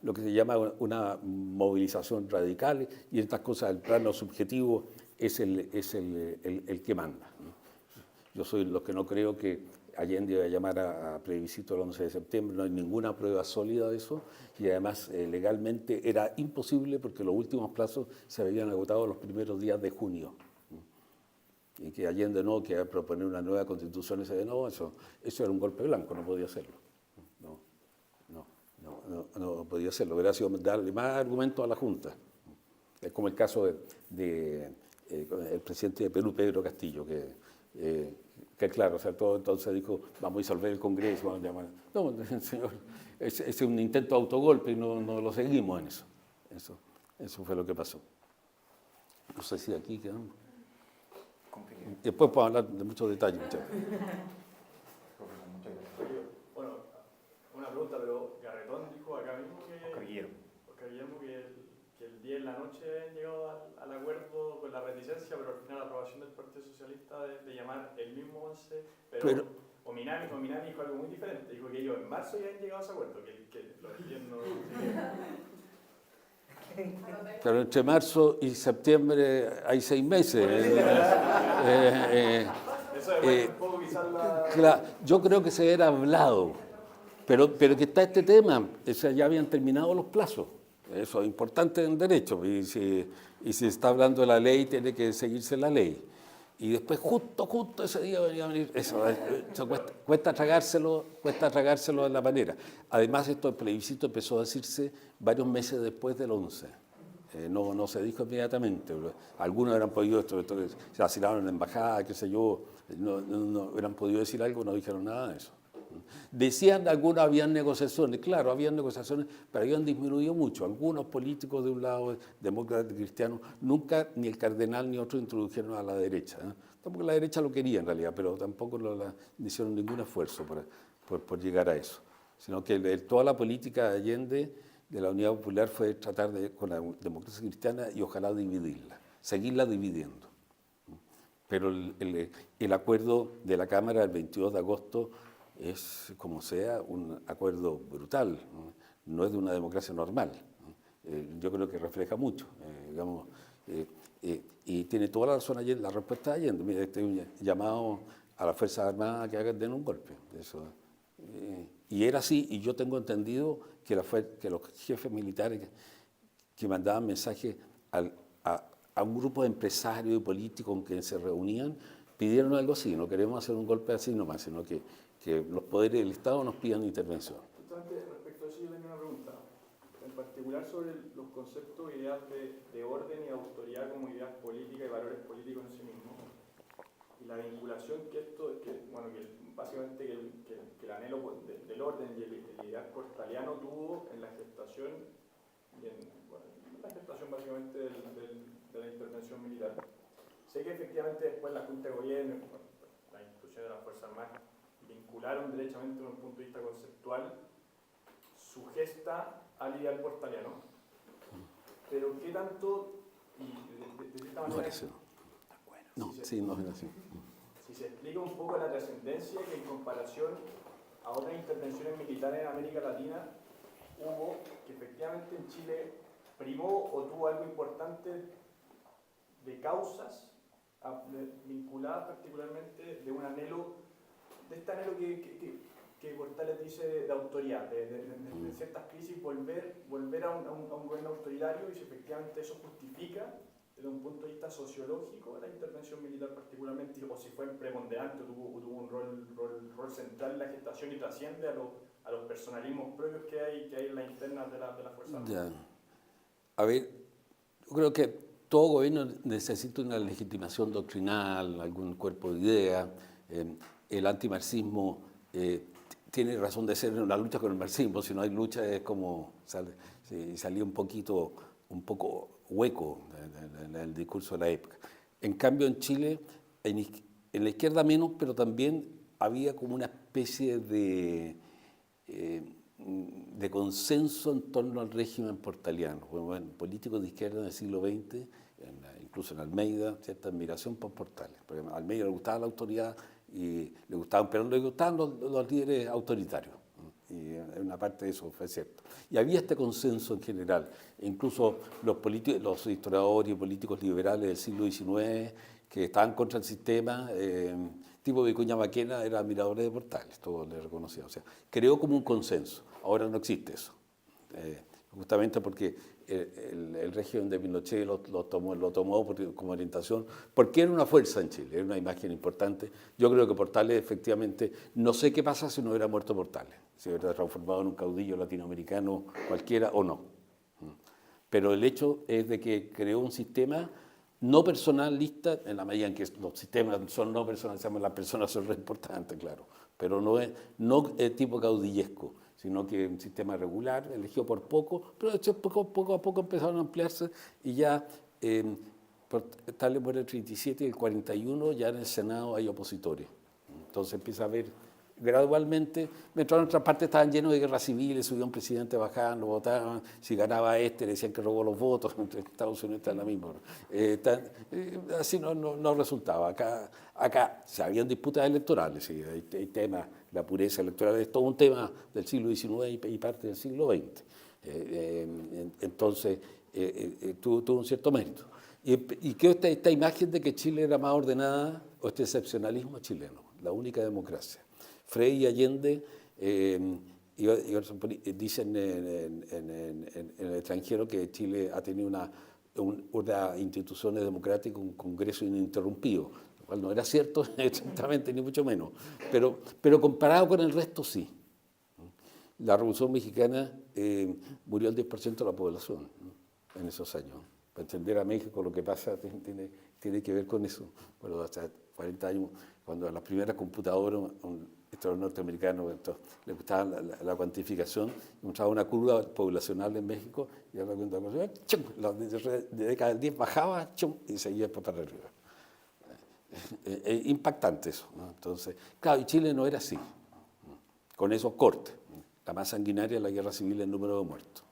lo que se llama una movilización radical, y estas cosas, el plano subjetivo es el que manda, ¿no? Yo soy los que no creo que Allende iba a llamar a plebiscito el 11 de septiembre, no hay ninguna prueba sólida de eso, y además legalmente era imposible porque los últimos plazos se habían agotado los primeros días de junio. Y que Allende no, que proponer una nueva constitución, eso era un golpe blanco, no podía hacerlo. No podía hacerlo, hubiera sido darle más argumentos a la Junta. Es como el caso del presidente de Perú, Pedro Castillo, que claro, o sea, todo entonces dijo, vamos a disolver el Congreso, vamos a llamar. No, señor, es un intento de autogolpe y no lo seguimos en eso. Eso fue lo que pasó. No sé si aquí quedamos. Después podemos hablar de muchos detalles. Bueno, una pregunta, pero Garretón dijo acá mismo Oscar Guillermo que el día en la noche habían llegado al acuerdo con la reticencia, pero al final la aprobación del Partido Socialista de llamar el mismo 11, pero Ominami dijo algo muy diferente, dijo que ellos en marzo ya habían llegado a ese acuerdo, que lo entiendo. Pero entre marzo y septiembre hay 6 meses. Eso es un poco quizás la... Claro, yo creo que se era hablado, pero que está este tema, o sea, ya habían terminado los plazos. Eso es importante en derecho, y si se está hablando de la ley, tiene que seguirse la ley. Y después justo ese día venía a venir, eso cuesta tragárselo de la manera. Además, esto del plebiscito empezó a decirse varios meses después del 11. No se dijo inmediatamente. Algunos hubieran podido, se asilaron en la embajada, qué sé yo, no hubieran podido decir algo, no dijeron nada de eso. Decían algunos habían negociaciones, claro, habían negociaciones, pero habían disminuido mucho. Algunos políticos de un lado, demócratas y cristianos, nunca ni el cardenal ni otros introdujeron a la derecha. Tampoco la derecha lo quería en realidad, pero tampoco hicieron ningún esfuerzo por llegar a eso. Sino que toda la política de Allende, de la Unidad Popular, fue tratar con la democracia cristiana y ojalá dividirla, seguirla dividiendo. Pero el acuerdo de la Cámara del 22 de agosto es, como sea, un acuerdo brutal, no es de una democracia normal. Yo creo que refleja mucho, y tiene toda la razón Allende, la respuesta de Allende. Mira, este es un llamado a las Fuerzas Armadas a que hagan un golpe. Eso, y era así, y yo tengo entendido que los jefes militares que mandaban mensajes a un grupo de empresarios y políticos con quienes se reunían, pidieron algo así: no queremos hacer un golpe así nomás, sino que los poderes del Estado nos pidan intervención. Justamente respecto a eso yo tenía una pregunta, en particular sobre los conceptos e ideas de orden y de autoridad como ideas políticas y valores políticos en sí mismos, y la vinculación que básicamente el anhelo del orden y el ideal portaliano tuvo en la gestación básicamente de la intervención militar. Sé que efectivamente después la Junta de Gobierno, la institución de las Fuerzas Armadas, vincularon derechamente desde un punto de vista conceptual su gesta al ideal portaliano. Pero ¿qué tanto, y de cierta manera... No es así. Si se explica un poco la trascendencia que en comparación a otras intervenciones militares en América Latina hubo, que efectivamente en Chile primó o tuvo algo importante de causas vinculadas particularmente de un anhelo, de este anhelo que Portales dice de autoridad, de ciertas crisis volver a un gobierno autoritario, y si efectivamente eso justifica desde un punto de vista sociológico la intervención militar particularmente, o si fue preponderante, tuvo un rol central en la gestación y trasciende a los personalismos propios que hay en las internas de la Fuerza Armada. A ver, yo creo que todo gobierno necesita una legitimación doctrinal, algún cuerpo de ideas. El antimarxismo tiene razón de ser en una lucha con el marxismo. Si no hay lucha es como salía un poco hueco en el discurso de la época. En cambio, en Chile, en la izquierda menos, pero también había como una especie de consenso en torno al régimen portaliano. Bueno, políticos de izquierda en el siglo XX, incluso en Almeida, cierta admiración por Portales. Porque a Almeida le gustaba la autoridad, pero no le gustaban los líderes autoritarios. Y una parte de eso fue cierto. Y había este consenso en general. Incluso los historiadores y políticos liberales del siglo XIX que estaban contra el sistema, tipo Vicuña Maquena, eran admiradores de Portales, todos le reconocían. O sea, creó como un consenso. Ahora no existe eso. Justamente porque el régimen de Pinochet lo tomó como orientación, porque era una fuerza en Chile, era una imagen importante. Yo creo que Portales, efectivamente, no sé qué pasa si no hubiera muerto Portales, si hubiera transformado en un caudillo latinoamericano cualquiera o no. Pero el hecho es de que creó un sistema no personalista, en la medida en que los sistemas son no personalizados, las personas son re importantes, claro, pero no es tipo caudillesco, sino que un sistema regular, elegido por poco, pero de hecho poco a poco empezaron a ampliarse, y ya tal por el 37 y el 41 ya en el Senado hay opositores. Entonces empieza a haber gradualmente, mientras en otras partes estaban llenos de guerras civiles, subía un presidente, bajaban, lo votaban, si ganaba le decían que robó los votos, en Estados Unidos está la misma. Así no resultaba. Acá se habían disputas electorales, sí, hay temas, la pureza electoral es todo un tema del siglo XIX y parte del siglo XX. Entonces, tuvo un cierto mérito. Y quedó esta imagen de que Chile era más ordenada, o este excepcionalismo chileno, la única democracia. Frei y Allende dicen en el extranjero que Chile ha tenido una instituciones democráticas, un Congreso ininterrumpido, lo cual no era cierto exactamente, ni mucho menos, pero comparado con el resto sí. La Revolución Mexicana murió el 10% de la población en esos años. Para entender a México lo que pasa tiene que ver con eso. Bueno, hasta 40 años, cuando a las primeras computadoras, estos norteamericanos les gustaba la cuantificación, mostraba una curva poblacional en México, y ahora de década del 10 bajaba y seguía para arriba. Impactante eso, ¿no? Entonces, claro, y Chile no era así, con esos cortes. La más sanguinaria es la guerra civil en número de muertos.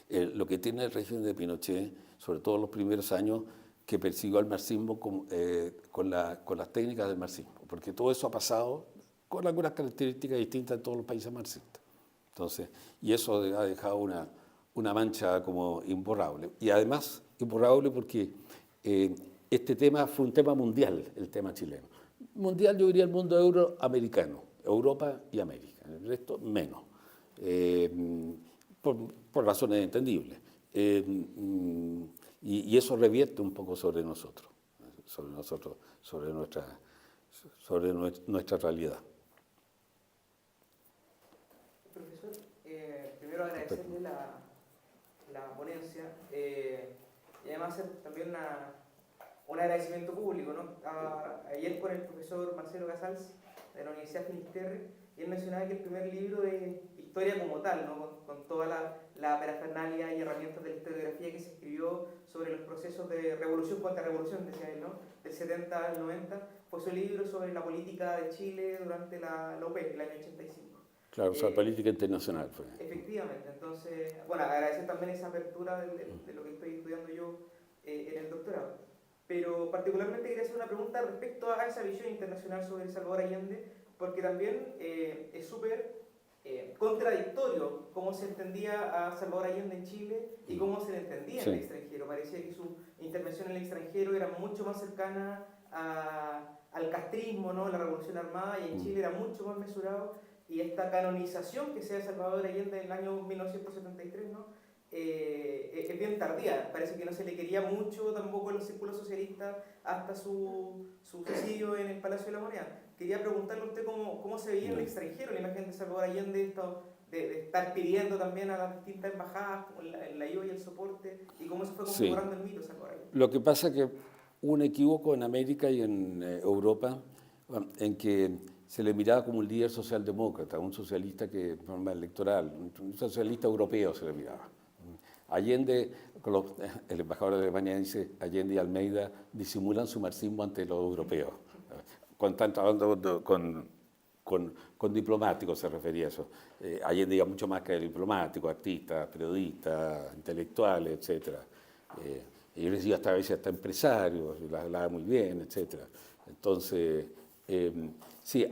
Lo que tiene el régimen de Pinochet, sobre todo en los primeros años, que persiguió al marxismo con las técnicas del marxismo, porque todo eso ha pasado con algunas características distintas en todos los países marxistas. Entonces, y eso ha dejado una mancha como imborrable. Y además, imborrable porque este tema fue un tema mundial, el tema chileno. Mundial, yo diría el mundo euroamericano, Europa y América, el resto menos. Por razones entendibles. Y eso revierte un poco sobre nosotros, sobre nuestra realidad. Profesor, primero agradecerle la ponencia y además hacer también un agradecimiento público, ¿no? Ayer con el profesor Marcelo Casals de la Universidad Finisterre, y él mencionaba que el primer libro es historia como tal, ¿no? con toda la parafernalia y herramientas de la historiografía que se escribió sobre los procesos de revolución contra revolución, decía él, ¿no? Del 70 al 90, fue su libro sobre la política de Chile durante la OPE, el año 85. Claro, o sea, política internacional fue. Efectivamente, entonces, bueno, agradecer también esa apertura de lo que estoy estudiando yo en el doctorado. Pero particularmente quería hacer una pregunta respecto a esa visión internacional sobre Salvador Allende, porque también es súper contradictorio cómo se entendía a Salvador Allende en Chile y cómo se le entendía en el extranjero. Parecía que su intervención en el extranjero era mucho más cercana al castrismo, ¿no? La revolución armada, y en Chile era mucho más mesurado, y esta canonización que se da Salvador Allende en el año 1973, ¿no? Es bien tardía. Parece que no se le quería mucho tampoco en los círculos socialistas hasta su suicidio en el Palacio de la Moneda. Quería preguntarle a usted cómo se veía en el extranjero la imagen de Salvador Allende, de estar pidiendo también a las distintas embajadas en la ayuda y el soporte, y cómo se fue configurando el mito de Salvador Allende. Lo que pasa es que hubo un equívoco en América y en Europa en que se le miraba como un líder socialdemócrata, un socialista que forma electoral, un socialista europeo se le miraba. Allende, el embajador de Alemania dice, Allende y Almeida disimulan su marxismo ante los europeos. Cuando están trabajando con diplomáticos se refería a eso. Allende iba mucho más que el diplomático, artistas, periodistas, intelectuales, etc. Y yo les digo hasta a veces hasta empresarios, y las hablaba muy bien, etc. Entonces, sí,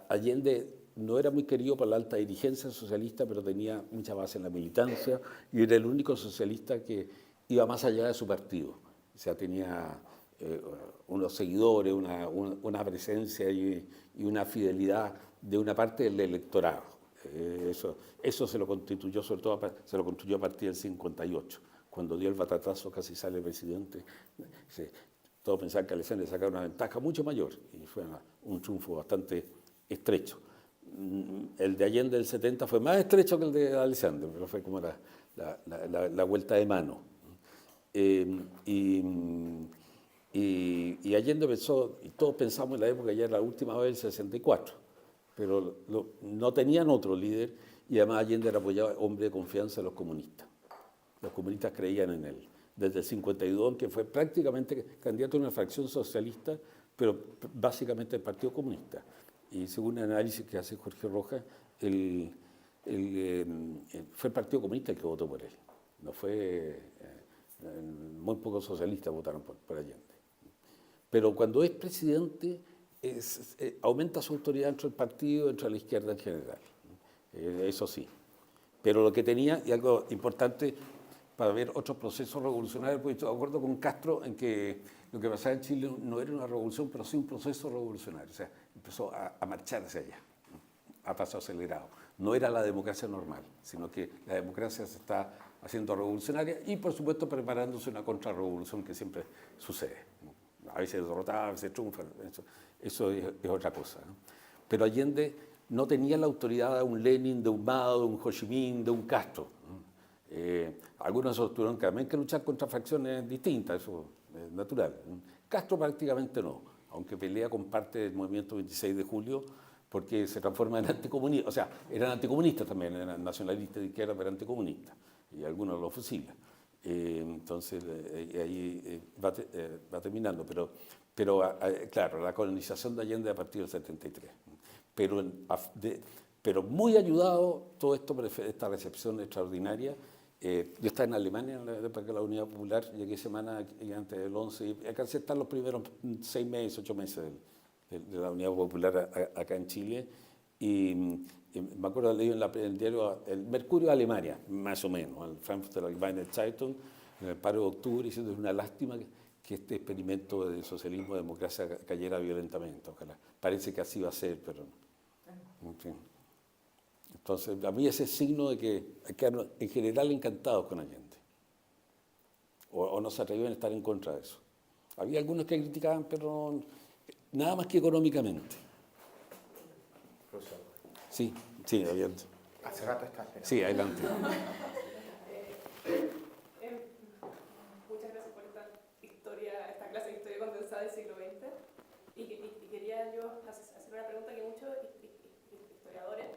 Allende no era muy querido por la alta dirigencia socialista, pero tenía mucha base en la militancia y era el único socialista que iba más allá de su partido. O sea, tenía unos seguidores, una presencia y una fidelidad de una parte del electorado. Eso se lo constituyó, sobre todo, se lo construyó a partir del 58, cuando dio el batatazo, casi sale el presidente. Todos pensaban que Alessandro le sacaba una ventaja mucho mayor y fue un triunfo bastante estrecho. El de Allende del 70 fue más estrecho que el de Alessandro, pero fue como la vuelta de mano. Y Allende pensó, y todos pensamos en la época, ya era la última vez, el 64, pero no tenían otro líder, y además Allende era apoyado, hombre de confianza de los comunistas. Los comunistas creían en él. Desde el 52, que fue prácticamente candidato a una fracción socialista, pero básicamente el Partido Comunista. Y según el análisis que hace Jorge Rojas, fue el Partido Comunista el que votó por él. No fue, muy pocos socialistas votaron por Allende. Pero cuando es presidente, aumenta su autoridad dentro del partido, dentro de la izquierda en general. Eso sí. Pero lo que tenía, y algo importante para ver otros procesos revolucionarios, porque estoy de acuerdo con Castro en que lo que pasaba en Chile no era una revolución, pero sí un proceso revolucionario, o sea, empezó a marchar hacia allá, a paso acelerado. No era la democracia normal, sino que la democracia se está haciendo revolucionaria y, por supuesto, preparándose una contrarrevolución que siempre sucede. A veces derrotada, a veces triunfa, eso es otra cosa, ¿no? Pero Allende no tenía la autoridad de un Lenin, de un Mao, de un Ho Chi Minh, de un Castro. Algunos tuvieron también que luchar contra facciones distintas, eso es natural. Castro prácticamente no, aunque pelea con parte del movimiento 26 de julio, porque se transforma en anticomunista, o sea, eran anticomunistas también, eran nacionalistas de izquierda, pero anticomunistas, y algunos los fusilan. Entonces, ahí va terminando, pero claro, la colonización de Allende a partir del 73. Pero muy ayudado todo esto por esta recepción extraordinaria. Yo estaba en Alemania en la época de la Unidad Popular, llegué semana antes del 11 y alcancé a estar los primeros 6 meses, 8 meses de la Unidad Popular acá en Chile. Y me acuerdo de leer en el diario El Mercurio de Alemania, más o menos, el Frankfurter Allgemeine Zeitung, en el paro de octubre, diciendo que es una lástima que este experimento de socialismo, de democracia cayera violentamente. Ojalá. Parece que así va a ser, pero en fin. Entonces, a mí ese signo de que en general encantados con Allende. O no se atrevían a estar en contra de eso. Había algunos que criticaban, pero nada más que económicamente. Profesor, Sí, había. hace rato está esperando. Sí, adelante. Muchas gracias por esta clase de historia condensada del siglo XX. Y quería yo hacer una pregunta que muchos historiadores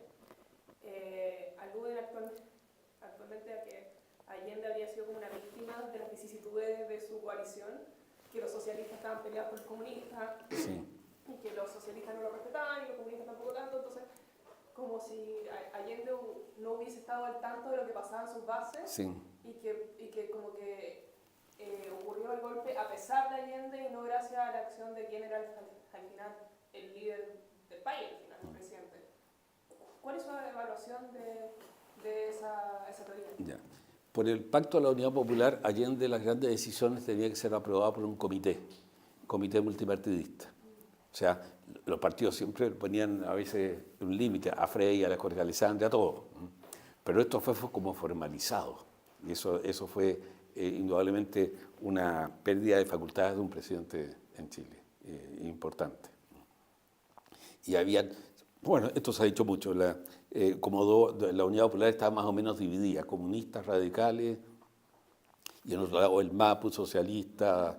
aluden actualmente a que Allende habría sido como una víctima de las vicisitudes de su coalición, que los socialistas estaban peleados con los comunistas, Sí. y que los socialistas no lo respetaban y los comunistas tampoco tanto, entonces como si Allende no hubiese estado al tanto de lo que pasaba en sus bases, Sí. y que como que ocurrió el golpe a pesar de Allende y no gracias a la acción de quien era al final el líder del país, al final, el presidente. ¿Cuál es su evaluación de esa teoría? Ya. Por el Pacto de la Unidad Popular, Allende las grandes decisiones tenían que ser aprobadas por un comité multipartidista. O sea, los partidos siempre ponían a veces un límite a Frei, a la Jorge Alessandri, a todo. Pero esto fue como formalizado. Y eso fue indudablemente una pérdida de facultades de un presidente en Chile, importante. Y había, bueno, esto se ha dicho mucho, la Unidad Popular estaba más o menos dividida, comunistas, radicales, y en otro lado el MAPU, socialista,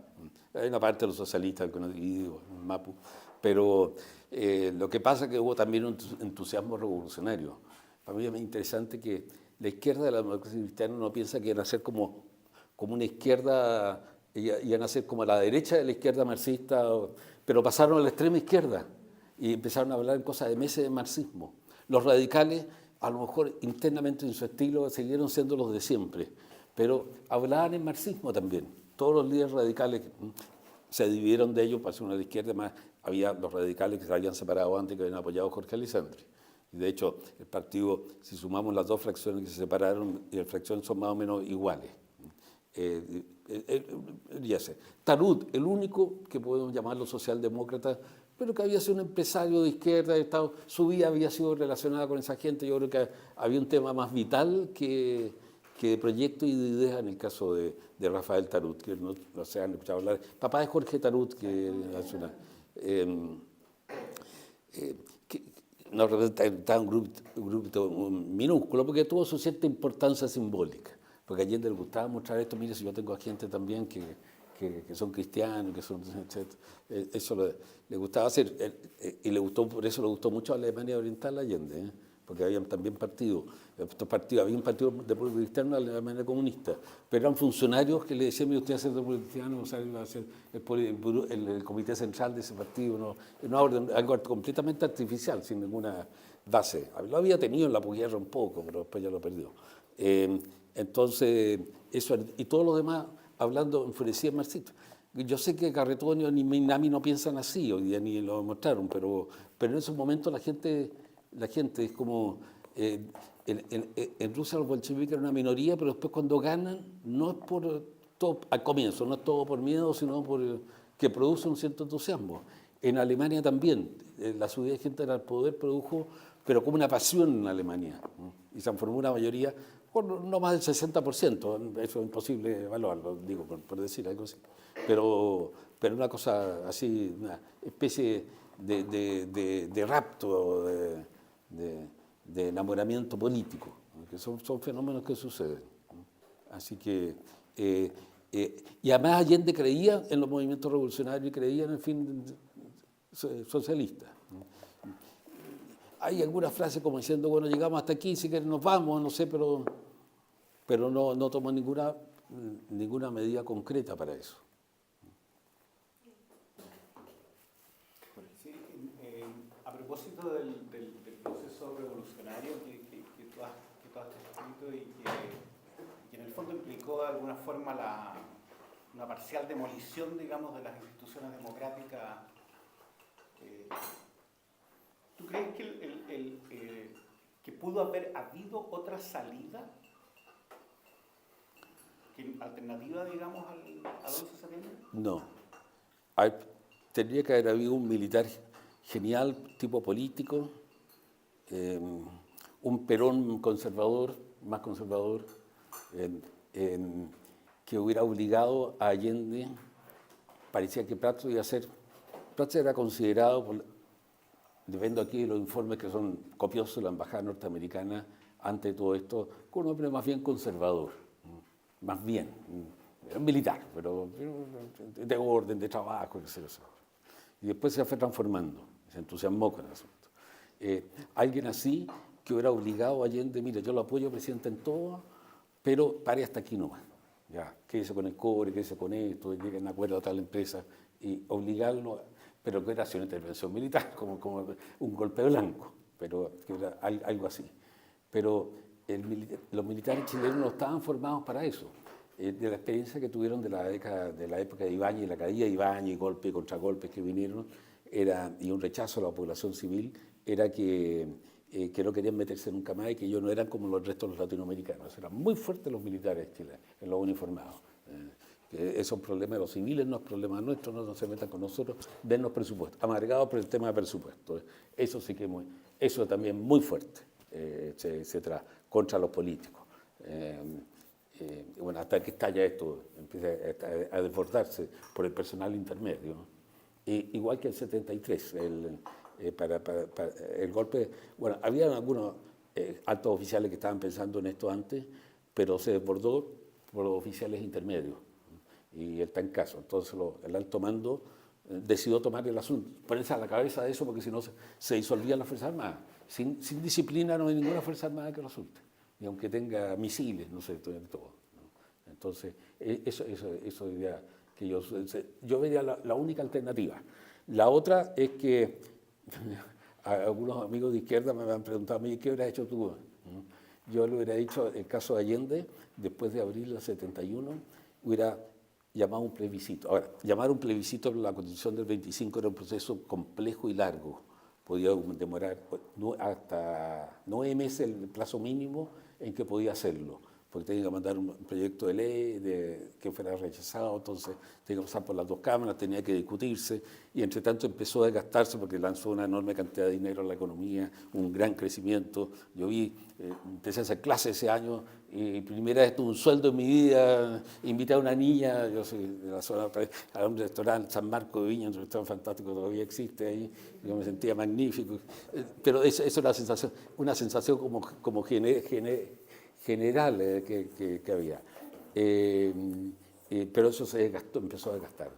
hay una parte de los socialistas que no dividido, el MAPU, pero lo que pasa es que hubo también un entusiasmo revolucionario. Para mí es muy interesante que la izquierda de la democracia cristiana no piensa que iban a ser como una izquierda, iban a ser como la derecha de la izquierda marxista, pero pasaron a la extrema izquierda y empezaron a hablar en cosas de meses de marxismo. Los radicales, a lo mejor internamente en su estilo, siguieron siendo los de siempre, pero hablaban en marxismo también. Todos los líderes radicales se dividieron de ellos, pasó una de la izquierda, más había los radicales que se habían separado antes, que habían apoyado a Jorge Alessandri. Y de hecho, el partido, si sumamos las dos fracciones que se separaron, y la fracción son más o menos iguales. Ya sé. Tarut, el único que podemos llamarlo socialdemócrata, pero que había sido un empresario de izquierda, su vida había sido relacionada con esa gente. Yo creo que había un tema más vital que de proyecto y de ideas en el caso de Rafael Tarut, que no se han escuchado hablar. Papá de Jorge Tarut, que hace una... no representaba un grupo minúsculo, porque tuvo su cierta importancia simbólica. Porque a Allende le gustaba mostrar esto, mire, si yo tengo a gente también que son cristianos, que son, etc. Eso le gustaba hacer, y por eso le gustó mucho a Alemania Oriental Allende, porque había también partidos, había un partido de pueblo cristiano en la Alemania comunista, pero eran funcionarios que le decían, mire, usted va a ser de pueblo cristiano, o sea, va a ser el comité central de ese partido, algo completamente artificial, sin ninguna base. Lo había tenido en la posguerra un poco, pero después ya lo perdió. Entonces, eso, y todos los demás hablando enfurecía marxista. Yo sé que Carretonio ni Minami no piensan así, hoy día ni lo demostraron, pero en esos momentos la gente es como en Rusia los bolcheviques eran una minoría, pero después cuando ganan, no es por todo, al comienzo, no es todo por miedo, sino por que produce un cierto entusiasmo. En Alemania también, la subida de gente al poder produjo, pero como una pasión en Alemania, ¿no? Y se formó una mayoría, bueno, no más del 60%, eso es imposible evaluarlo, digo, por decir algo así, pero una cosa así, una especie de rapto, de enamoramiento político, ¿no? Que son fenómenos que suceden, ¿no? Así que, y además Allende creía en los movimientos revolucionarios y creía en el fin socialista, ¿no? Hay algunas frases como diciendo, bueno, llegamos hasta aquí, si quieren nos vamos, no sé, pero no tomó ninguna medida concreta para eso. Sí, a propósito del proceso revolucionario que tú has descrito y que en el fondo implicó de alguna forma una parcial demolición, digamos, de las instituciones democráticas, ¿tú crees que pudo haber habido otra salida alternativa, digamos, al 11 de septiembre? No. Tendría que haber habido un militar genial, tipo político, un Perón conservador, más conservador, que hubiera obligado a Allende. Parecía que Prats era considerado, dependo aquí de los informes que son copiosos de la embajada norteamericana, ante todo esto, con un hombre más bien conservador, más bien, era militar, pero de orden, de trabajo, etc. Y después se fue transformando, se entusiasmó con el asunto. Alguien así que hubiera obligado a Allende, mire, yo lo apoyo, presidente, en todo, pero pare hasta aquí nomás. Ya, quédese con el cobre, quédese con esto, lleguen a acuerdo a tal empresa, y obligarlo, pero que era una intervención militar, como un golpe blanco, pero que era algo así. Pero los militares chilenos no estaban formados para eso. De la experiencia que tuvieron de la época de Ibáñez, la caída de Ibáñez, golpes y contragolpes que vinieron, y un rechazo a la población civil, era que no querían meterse nunca más y que ellos no eran como los restos de los latinoamericanos. Eran muy fuertes los militares chilenos, en los uniformados. Que esos problemas de los civiles no es problema nuestro, no se metan con nosotros, dennos presupuestos. Amargados por el tema de presupuesto. Eso sí que eso también muy fuerte, etcétera, contra los políticos. Bueno, hasta que estalla esto, empieza a desbordarse por el personal intermedio, ¿no? Igual que el 73, el golpe, bueno, había algunos altos oficiales que estaban pensando en esto antes, pero se desbordó por los oficiales intermedios, ¿no? Y él está en caso. Entonces el alto mando decidió tomar el asunto, ponerse a la cabeza de eso, porque si no se disolvían las Fuerzas Armadas. Sin disciplina no hay ninguna Fuerza Armada que resulte, y aunque tenga misiles, no sé, todo, ¿no? Entonces, eso diría que yo vería la única alternativa. La otra es que algunos amigos de izquierda me han preguntado a mí, ¿qué hubieras hecho tú? Yo le hubiera dicho, el caso de Allende, después de abril del 71, hubiera llamado un plebiscito. Ahora, llamar un plebiscito en la Constitución del 25 era un proceso complejo y largo. Podía demorar hasta 9 meses el plazo mínimo en que podía hacerlo, porque tenía que mandar un proyecto de ley que fuera rechazado, entonces tenía que pasar por las dos cámaras, tenía que discutirse, y entre tanto empezó a desgastarse porque lanzó una enorme cantidad de dinero en la economía, un gran crecimiento. Yo empecé a hacer clases ese año, y primera vez tuve un sueldo en mi vida, invité a una niña, yo soy de la zona, a un restaurante San Marco de Viña, un restaurante fantástico, todavía existe ahí, yo me sentía magnífico, pero eso es una sensación como general que había. Pero eso se desgastó, empezó a desgastar.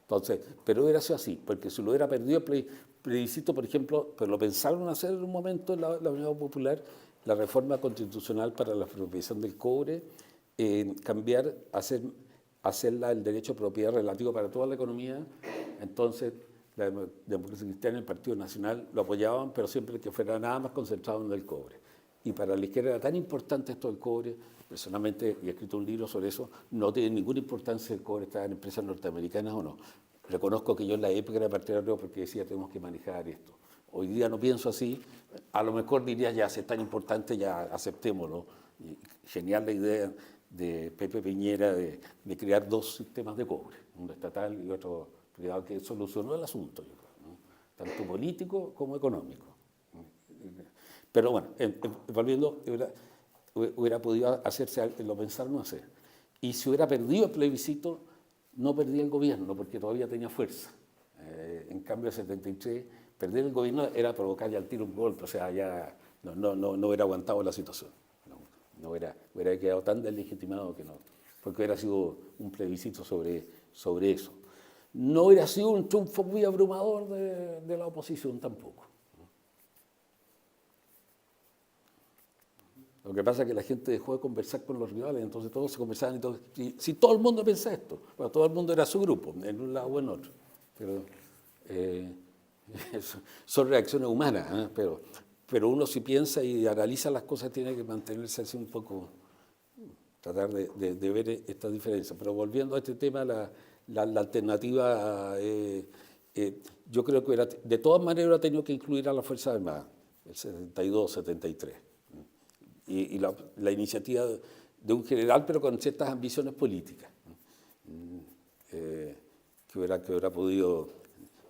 Entonces, pero hubiera sido así, porque si lo hubiera perdido el plebiscito, por ejemplo, pero lo pensaron hacer en un momento en la Unión Popular, la reforma constitucional para la expropiación del cobre, cambiar, hacerla el derecho a propiedad relativo para toda la economía. Entonces, la Democracia Cristiana y el Partido Nacional lo apoyaban, pero siempre que fuera nada más concentrado en el cobre. Y para la izquierda era tan importante esto del cobre, personalmente, y he escrito un libro sobre eso, no tiene ninguna importancia si el cobre está en empresas norteamericanas o no. Reconozco que yo en la época era partidario porque decía tenemos que manejar esto, Hoy día no pienso así. A lo mejor diría, ya, si es tan importante, ya aceptémoslo. Y genial la idea de Pepe Piñera de crear 2 sistemas de cobre, uno estatal y otro privado, que solucionó el asunto, yo creo, ¿no? Tanto político como económico. Pero bueno, volviendo, hubiera podido hacerse, lo pensaron no hacer. Y si hubiera perdido el plebiscito, no perdía el gobierno, porque todavía tenía fuerza. En cambio, el 73, perder el gobierno era provocar ya al tiro un golpe, o sea, ya no hubiera aguantado la situación. No hubiera quedado tan deslegitimado que no, porque hubiera sido un plebiscito sobre eso. No hubiera sido un triunfo muy abrumador de la oposición tampoco. Lo que pasa es que la gente dejó de conversar con los rivales, entonces todos se conversaban y si todo el mundo pensaba esto, bueno, todo el mundo era su grupo, en un lado o en otro. Pero son reacciones humanas, ¿eh? Pero uno si piensa y analiza las cosas tiene que mantenerse así un poco, tratar de ver esta diferencia. Pero volviendo a este tema, la alternativa, yo creo que de todas maneras hubiera tenido que incluir a las Fuerzas Armadas, el 72, 73. Y la iniciativa de un general, pero con ciertas ambiciones políticas, que hubiera podido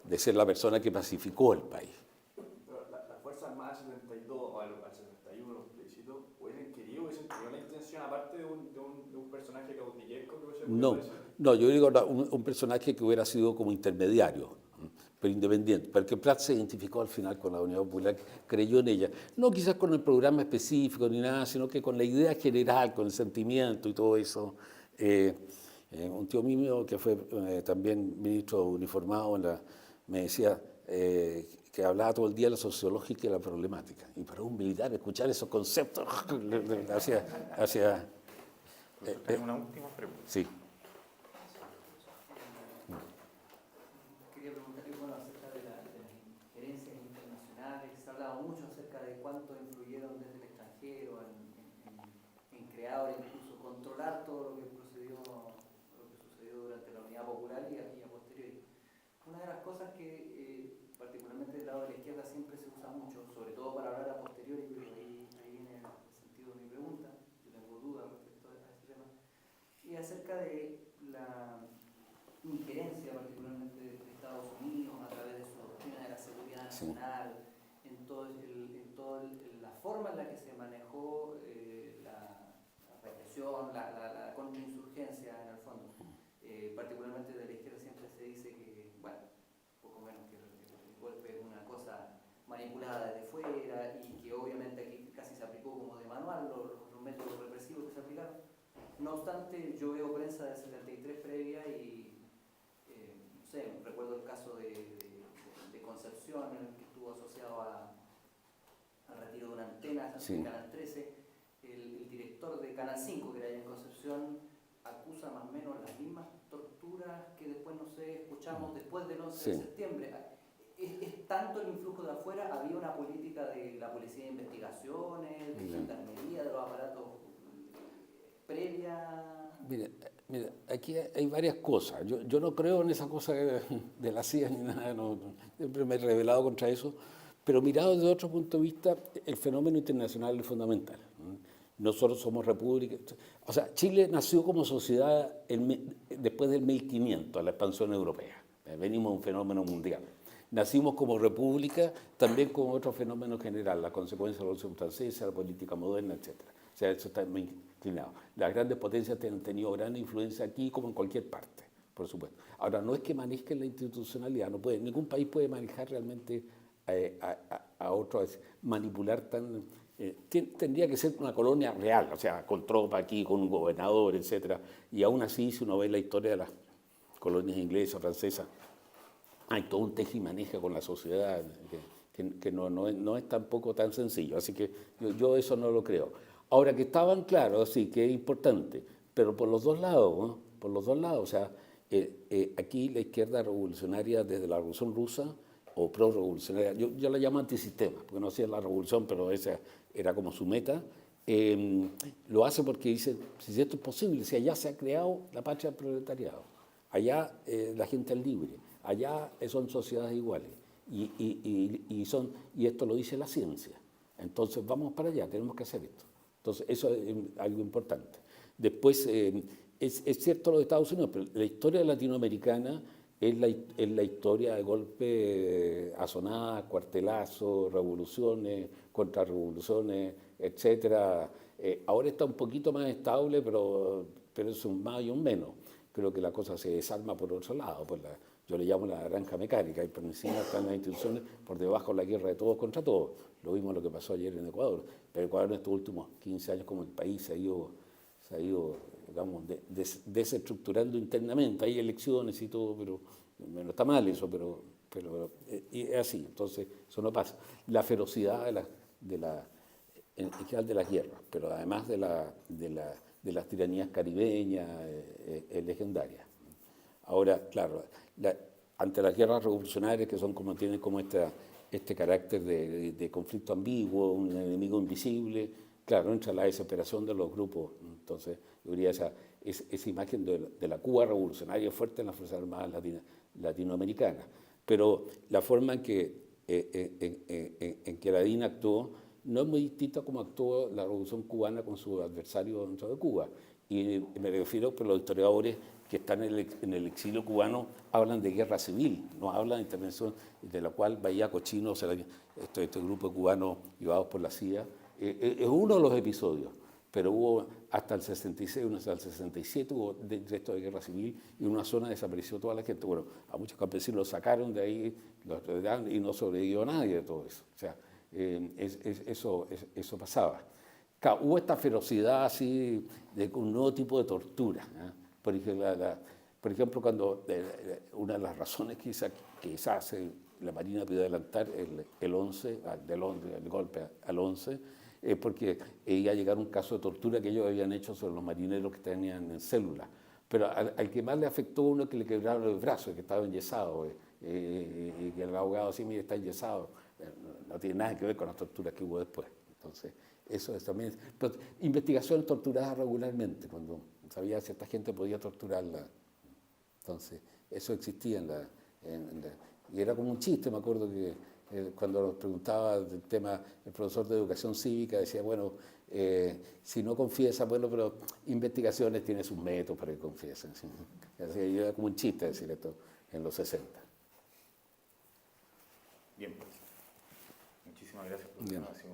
de ser la persona que pacificó el país. Pero las Fuerzas Armadas del 72 o al 71, los plebiscitos, hubiesen tenido la intención, aparte de un personaje caudillesco que hubiese podido aparecer. No, yo digo un personaje que hubiera sido como intermediario, pero independiente, porque Prat se identificó al final con la Unidad Popular, creyó en ella, no quizás con el programa específico ni nada, sino que con la idea general, con el sentimiento y todo eso. Un tío mío que fue también ministro uniformado me decía que hablaba todo el día de la sociológica y la problemática, y para un militar escuchar esos conceptos hacia Tengo una última pregunta. sí. Quería preguntarle acerca de las injerencias internacionales. Se ha hablado mucho acerca de cuánto influyeron desde el extranjero en crear o incluso controlar todo lo que sucedió durante la Unidad Popular y a posteriori. Una de las cosas que particularmente del lado de la izquierda siempre se usa mucho, sobre todo para hablar a posteriori, pero ahí viene el sentido de mi pregunta, yo tengo dudas respecto a este tema, y acerca de la injerencia particularmente de Estados Unidos a través de su doctrina de la seguridad nacional, sí, en toda la forma en la que se manejó la represión, la contrainsurgencia en el fondo. Particularmente de la izquierda siempre se dice que, bueno, poco menos que el golpe es una cosa manipulada desde fuera y que obviamente aquí casi se aplicó como de manual los métodos represivos que se aplicaron. No obstante, yo veo prensa del 73 previa y no sé, recuerdo el caso de Concepción, en el que estuvo asociado al retiro de una antena de Sí. Canal 13. El director de Canal 5, que era allá en Concepción, acusa más o menos las mismas torturas que después, no sé, escuchamos después del 11 de Sí. septiembre. Es tanto el influjo de afuera, había una política de la policía de investigaciones, de gendarmería, de los aparatos previa. Mira, aquí hay varias cosas. Yo no creo en esa cosa de la CIA ni nada, siempre me he rebelado contra eso, pero mirado desde otro punto de vista, el fenómeno internacional es fundamental. Nosotros somos república, o sea, Chile nació como sociedad después del 1500, la expansión europea. Venimos de un fenómeno mundial. Nacimos como república, también como otro fenómeno general, la consecuencia de la Revolución Francesa, la política moderna, etc. O sea, eso está muy inclinado. Las grandes potencias han tenido gran influencia aquí como en cualquier parte, por supuesto. Ahora, no es que manejen la institucionalidad, ningún país puede manejar realmente a otro, manipular tan... tendría que ser una colonia real, o sea, con tropa aquí, con un gobernador, etc. Y aún así, si uno ve la historia de las colonias inglesas, francesas, hay todo un tejimaneja con la sociedad que no es tampoco tan sencillo. Así que yo eso no lo creo. Ahora, que estaban claros, sí, que es importante, pero por los dos lados, ¿no? Por los dos lados. O sea, aquí la izquierda revolucionaria desde la Revolución Rusa o pro-revolucionaria, yo la llamo antisistema, porque no hacía la revolución, pero esa era como su meta, lo hace porque dice, si esto es posible, si allá se ha creado la patria del proletariado, allá la gente es libre, allá son sociedades iguales, y esto lo dice la ciencia. Entonces vamos para allá, tenemos que hacer esto. Entonces eso es algo importante. Después, es cierto lo de Estados Unidos, pero la historia latinoamericana es la historia de golpes, azonadas, cuartelazos, revoluciones, contrarrevoluciones, etc. Ahora está un poquito más estable, pero es un más y un menos. Creo que la cosa se desarma por otro lado. Yo le llamo la granja mecánica, y por encima están las instituciones, por debajo la guerra de todos contra todos. Lo mismo lo que pasó ayer en Ecuador. Pero Ecuador en estos últimos 15 años, como el país se ha ido digamos, desestructurando internamente. Hay elecciones y todo, pero no está mal eso, pero es así. Entonces, eso no pasa. La ferocidad en general de las guerras, pero además de las tiranías caribeñas, es legendaria. Ahora, claro, ante las guerras revolucionarias, que tienen como este carácter de conflicto ambiguo, un enemigo invisible, claro, entra la desesperación de los grupos. Entonces, yo diría esa imagen de la Cuba revolucionaria fuerte en las Fuerzas Armadas latinoamericanas. Pero la forma en que la DIN actuó no es muy distinta a como actuó la Revolución Cubana con su adversario dentro de Cuba. Y me refiero que los historiadores que están en el exilio cubano hablan de guerra civil, no hablan de intervención, de la cual Bahía Cochino, o sea, este grupo de cubanos llevados por la CIA, es uno de los episodios, pero hubo hasta el 66, hasta el 67 hubo resto de guerra civil, y en una zona desapareció toda la gente. Bueno, a muchos campesinos los sacaron de ahí, y no sobrevivió nadie de todo eso. O sea, eso pasaba. Claro, hubo esta ferocidad así de un nuevo tipo de tortura, ¿eh? Por ejemplo, cuando una de las razones que hace la Marina puede adelantar el 11, el golpe al 11, es porque iba a llegar un caso de tortura que ellos habían hecho sobre los marineros que tenían en células. Pero al que más le afectó uno que le quebraron el brazo, que estaba enyesado, y que el abogado así, mire, está enyesado. No tiene nada que ver con las torturas que hubo después. Entonces, eso es también. Pero investigaciones torturadas regularmente, cuando sabía si esta gente podía torturarla. Entonces, eso existía y era como un chiste. Me acuerdo que cuando nos preguntaba del tema, el profesor de educación cívica decía, bueno, si no confiesa, bueno, pero investigaciones tiene sus métodos para que confiesen. ¿Sí? Así, era como un chiste decir esto en los 60. Bien, pues. Muchísimas gracias por la información.